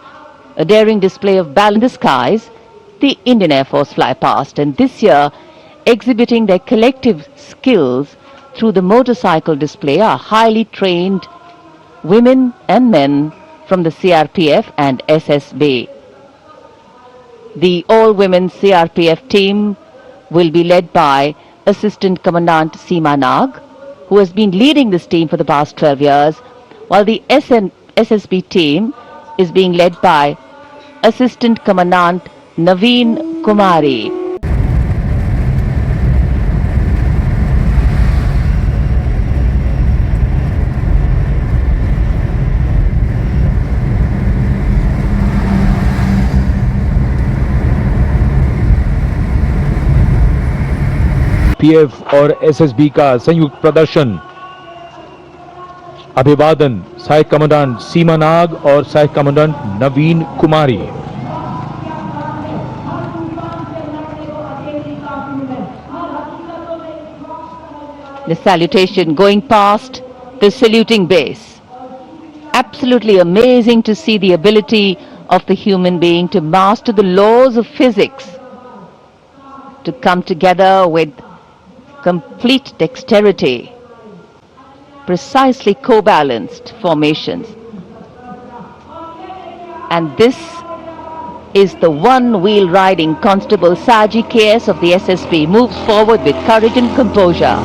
A daring display of battle in the skies, the Indian Air Force fly past, and this year exhibiting their collective skills through the motorcycle display are highly trained women and men from the CRPF and SSB. The all-women CRPF team will be led by Assistant Commandant Seema Nag, who has been leading this team for the past 12 years, while the SSB team is being led by Assistant Commandant Naveen Kumari. PF और SSB का संयुक्त प्रदर्शन। अभिवादन सहायक commandant सीमा नाग और सहायक commandant Naveen Kumari. The salutation going past the saluting base. Absolutely amazing to see the ability of the human being to master the laws of physics, to come together with complete dexterity, precisely co-balanced formations. And this is the one-wheel riding Constable Saji KS of the SSB moves forward with courage and composure.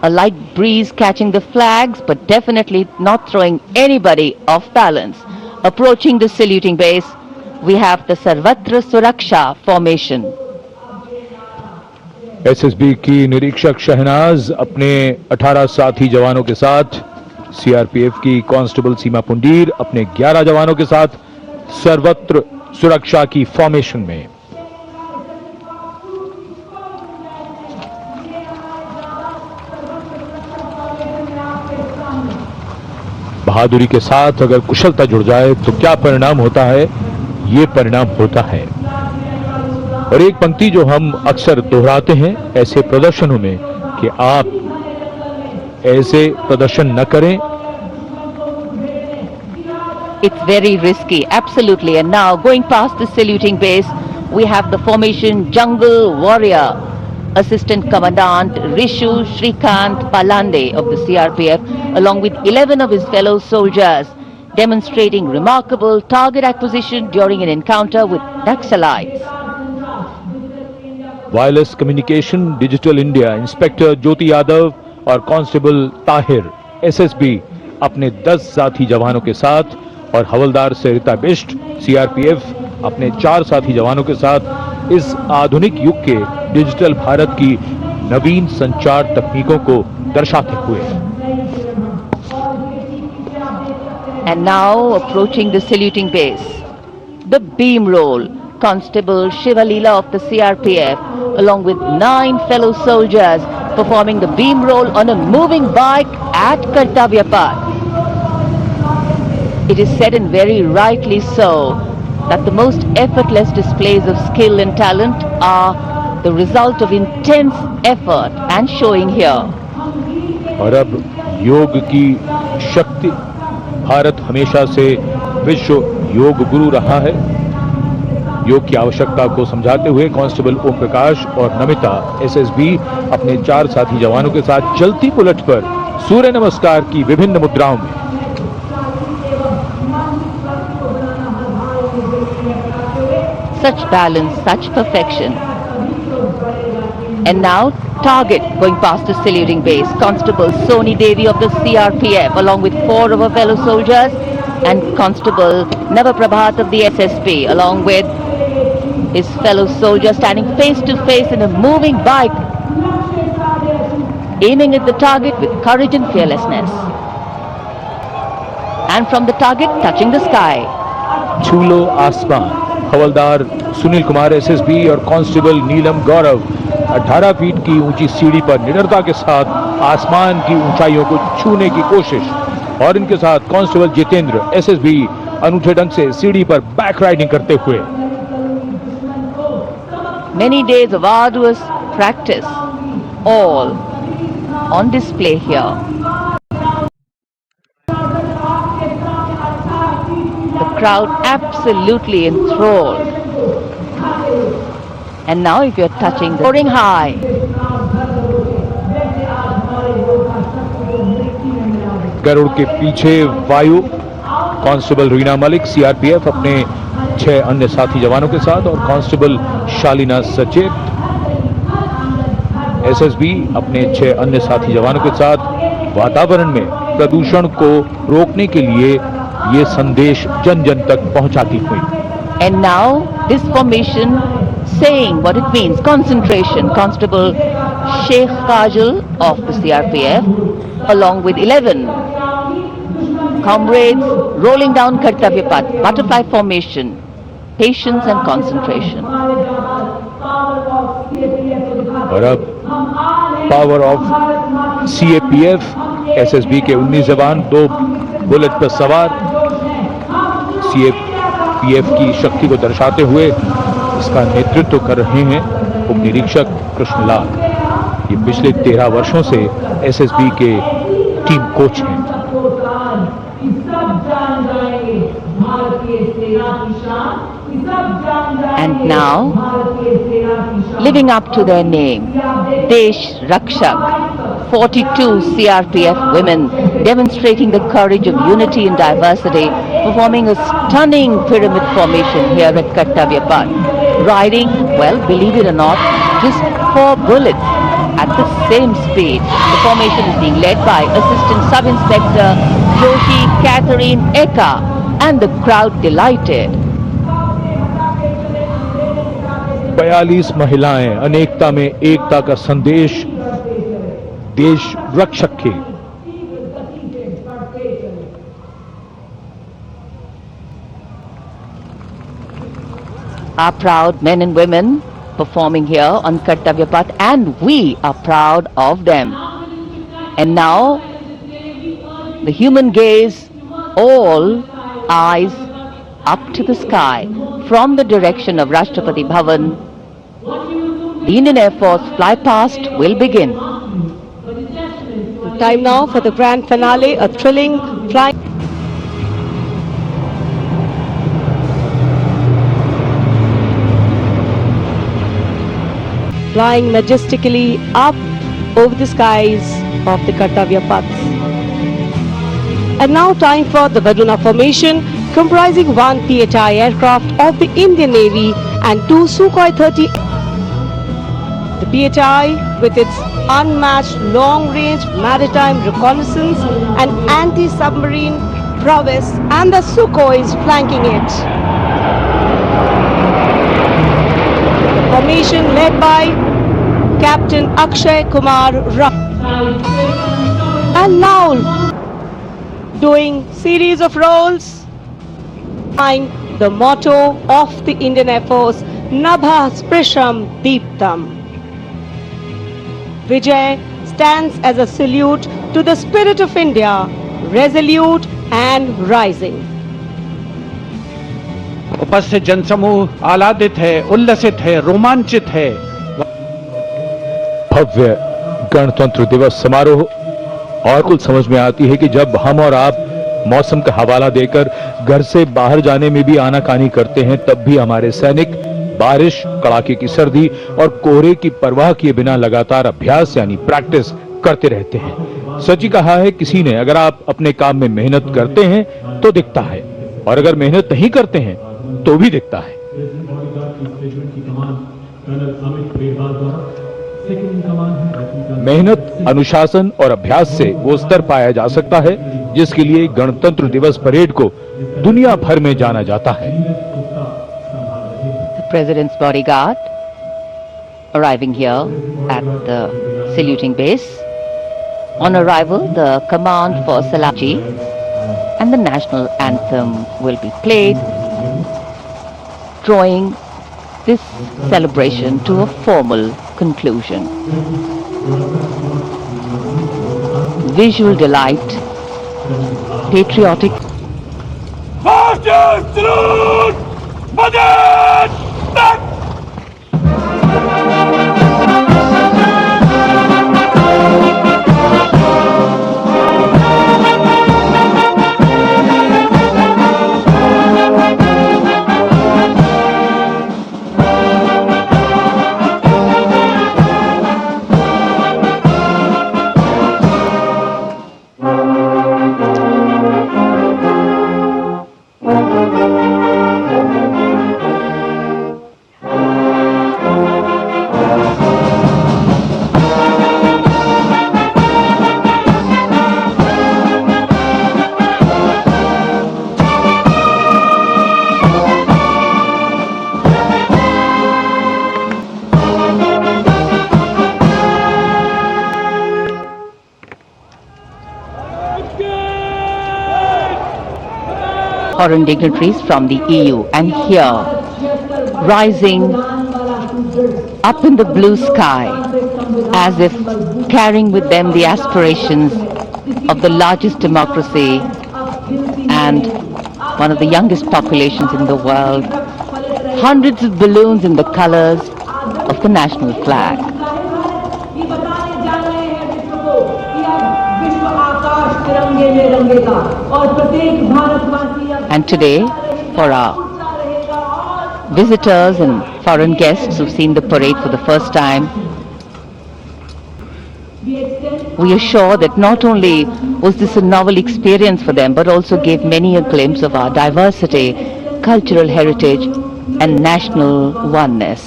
A light breeze catching the flags, but definitely not throwing anybody off balance. Approaching the saluting base, we have the Sarvatra Suraksha formation. SSB की निरीक्षक शहनाज अपने 18 साथी जवानों के साथ, CRPF की constable सीमा पुंडीर अपने 11 जवानों के साथ सर्वत्र सुरक्षा की फॉर्मेशन में। बहादुरी के साथ अगर कुशलता जुड़ जाए तो क्या परिणाम होता है, ये परिणाम होता है। और एक पंक्ति जो हम अक्सर दोहराते हैं ऐसे प्रदर्शनों में कि आप ऐसे प्रदर्शन न करें। It's very risky, absolutely. And now going past the saluting base, we have the formation Jungle Warrior. Assistant Commandant Rishu Shrikant Palande of the CRPF, along with 11 of his fellow soldiers, demonstrating remarkable target acquisition during an encounter with Naxalites. Wireless communication digital India inspector Jyoti Yadav और constable Tahir SSB अपने 10 साथी जवानों के साथ और हवलदार सरिता Bisht CRPF अपने 4 साथी जवानों के साथ इस आधुनिक युग के डिजिटल भारत की नवीन संचार तकनीकों को दर्शाते हुए। And now approaching the saluting base, the beam roll. Constable Shivalila of the CRPF, along with 9 fellow soldiers, performing the beam roll on a moving bike at Kartavya Path. It is said, and very rightly so, that the most effortless displays of skill and talent are the result of intense effort and showing here. और अब योग की शक्ति, भारत हमेशा से विश्व योग गुरु रहा है। योग की आवश्यकता को समझाते हुए कांस्टेबल ओम प्रकाश और नमिता एसएसबी अपने 4 साथी जवानों के साथ चलती बुलेट पर सूर्य नमस्कार की विभिन्न मुद्राओं में। Such balance, such perfection. And now target going past the saluting base. Constable Soni Devi of the CRPF, along with 4 of her fellow soldiers, and Constable Navaprabhat of the SSP, along with his fellow soldier, standing face to face in a moving bike, aiming at the target with courage and fearlessness. And from the target, touching the sky. छूलो आसमान। हवलदार Sunil Kumar SSB और constable नीलम गौरव 18 feet की ऊंची सीढ़ी पर निडरता के साथ आसमान की ऊंचाइयों को छूने की कोशिश, और इनके साथ कांस्टेबल जितेंद्र एसएसबी अनूठे ढंग से सीढ़ी पर बैक राइडिंग करते हुए। Many days of arduous practice, all on display here. The crowd absolutely enthralled. And now if you're touching the soaring high. Garuda के पीछे वायु, कांस्टेबल रीना मलिक सीआरपीएफ अपने 6 अन्य साथी जवानों के साथ और कांस्टेबल शालिना सचेत एसएसबी अपने 6 अन्य साथी जवानों के साथ वातावरण में प्रदूषण को रोकने के लिए ये संदेश जन जन तक पहुंचाती हुई। And now this formation saying what it means, concentration. Constable Sheikh Kajal of the CRPF, along with 11 comrades, rolling down Kartavya Path, butterfly formation, patience and concentration. और अब पावर ऑफ सीएपीएफ एसएसबी के 19 जवान 2 bullet पर सवार CAPF की शक्ति को दर्शाते हुए इसका नेतृत्व कर रहे हैं उप निरीक्षक कृष्णलाल। ये पिछले 13 वर्षों से एसएसबी के टीम कोच हैं। And now, living up to their name, Desh Rakshak, 42 CRPF women demonstrating the courage of unity and diversity, performing a stunning pyramid formation here at Kartavya Path, riding, well, believe it or not, just 4 bullets at the same speed. The formation is being led by Assistant Sub-Inspector Joshi Catherine Eka and the crowd delighted. 42 महिलाएं अनेकता में एकता का संदेश देश रक्षक के। Our proud men and women performing here on Kartavya Path, and we are proud of them. And now the human gaze, all eyes up to the sky from the direction of Rashtrapati Bhavan. The Indian Air Force fly past will begin. Time now for the grand finale, a thrilling flying. Flying majestically up over the skies of the Kartavya Path. And now time for the Varuna formation, comprising 1 PHI aircraft of the Indian Navy and 2 Sukhoi 30. The PHI, with its unmatched long-range maritime reconnaissance and anti-submarine prowess, and the Sukhois flanking it. Formation led by Captain Akshay Kumar Ram. And now doing series of rolls, the motto of the Indian Air Force, Nabha Sprisham Deeptam. Vijay stands as a salute to the spirit of India, resolute and rising. उपस्थित जनसमूह आह्लादित है, उल्लसित है, रोमांचित है। भव्य गणतंत्र दिवस समारोह और कुल समझ में आती है कि जब हम और आप मौसम का हवाला देकर घर से बाहर जाने में भी आनाकानी करते हैं, तब भी हमारे सैनिक बारिश, कड़ाके की सर्दी और कोहरे की परवाह किए बिना लगातार अभ्यास यानी प्रैक्टिस करते रहते हैं। सच ही कहा है किसी ने, अगर आप अपने काम में मेहनत करते हैं तो दिखता है, और अगर मेहनत नहीं करते हैं तो भी दिखता है। मेहनत, अनुशासन और अभ्यास से वो स्तर पाया जा सकता है जिसके लिए गणतंत्र दिवस परेड को दुनिया भर में जाना जाता है। The President's bodyguard arriving here at the saluting base. On arrival, the command for Salaji and the national anthem will be played, drawing this celebration to a formal conclusion. Visual delight, patriotic. Marches through Madrid! Foreign dignitaries from the EU, and here, rising up in the blue sky, as if carrying with them the aspirations of the largest democracy and one of the youngest populations in the world, hundreds of balloons in the colors of the national flag. And today, for our visitors and foreign guests who've seen the parade for the first time, we are sure that not only was this a novel experience for them, but also gave many a glimpse of our diversity, cultural heritage and national oneness.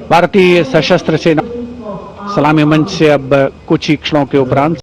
भारतीय सशस्त्र सेना सलामी मंच से अब कुछ ही क्षणों के उपरांत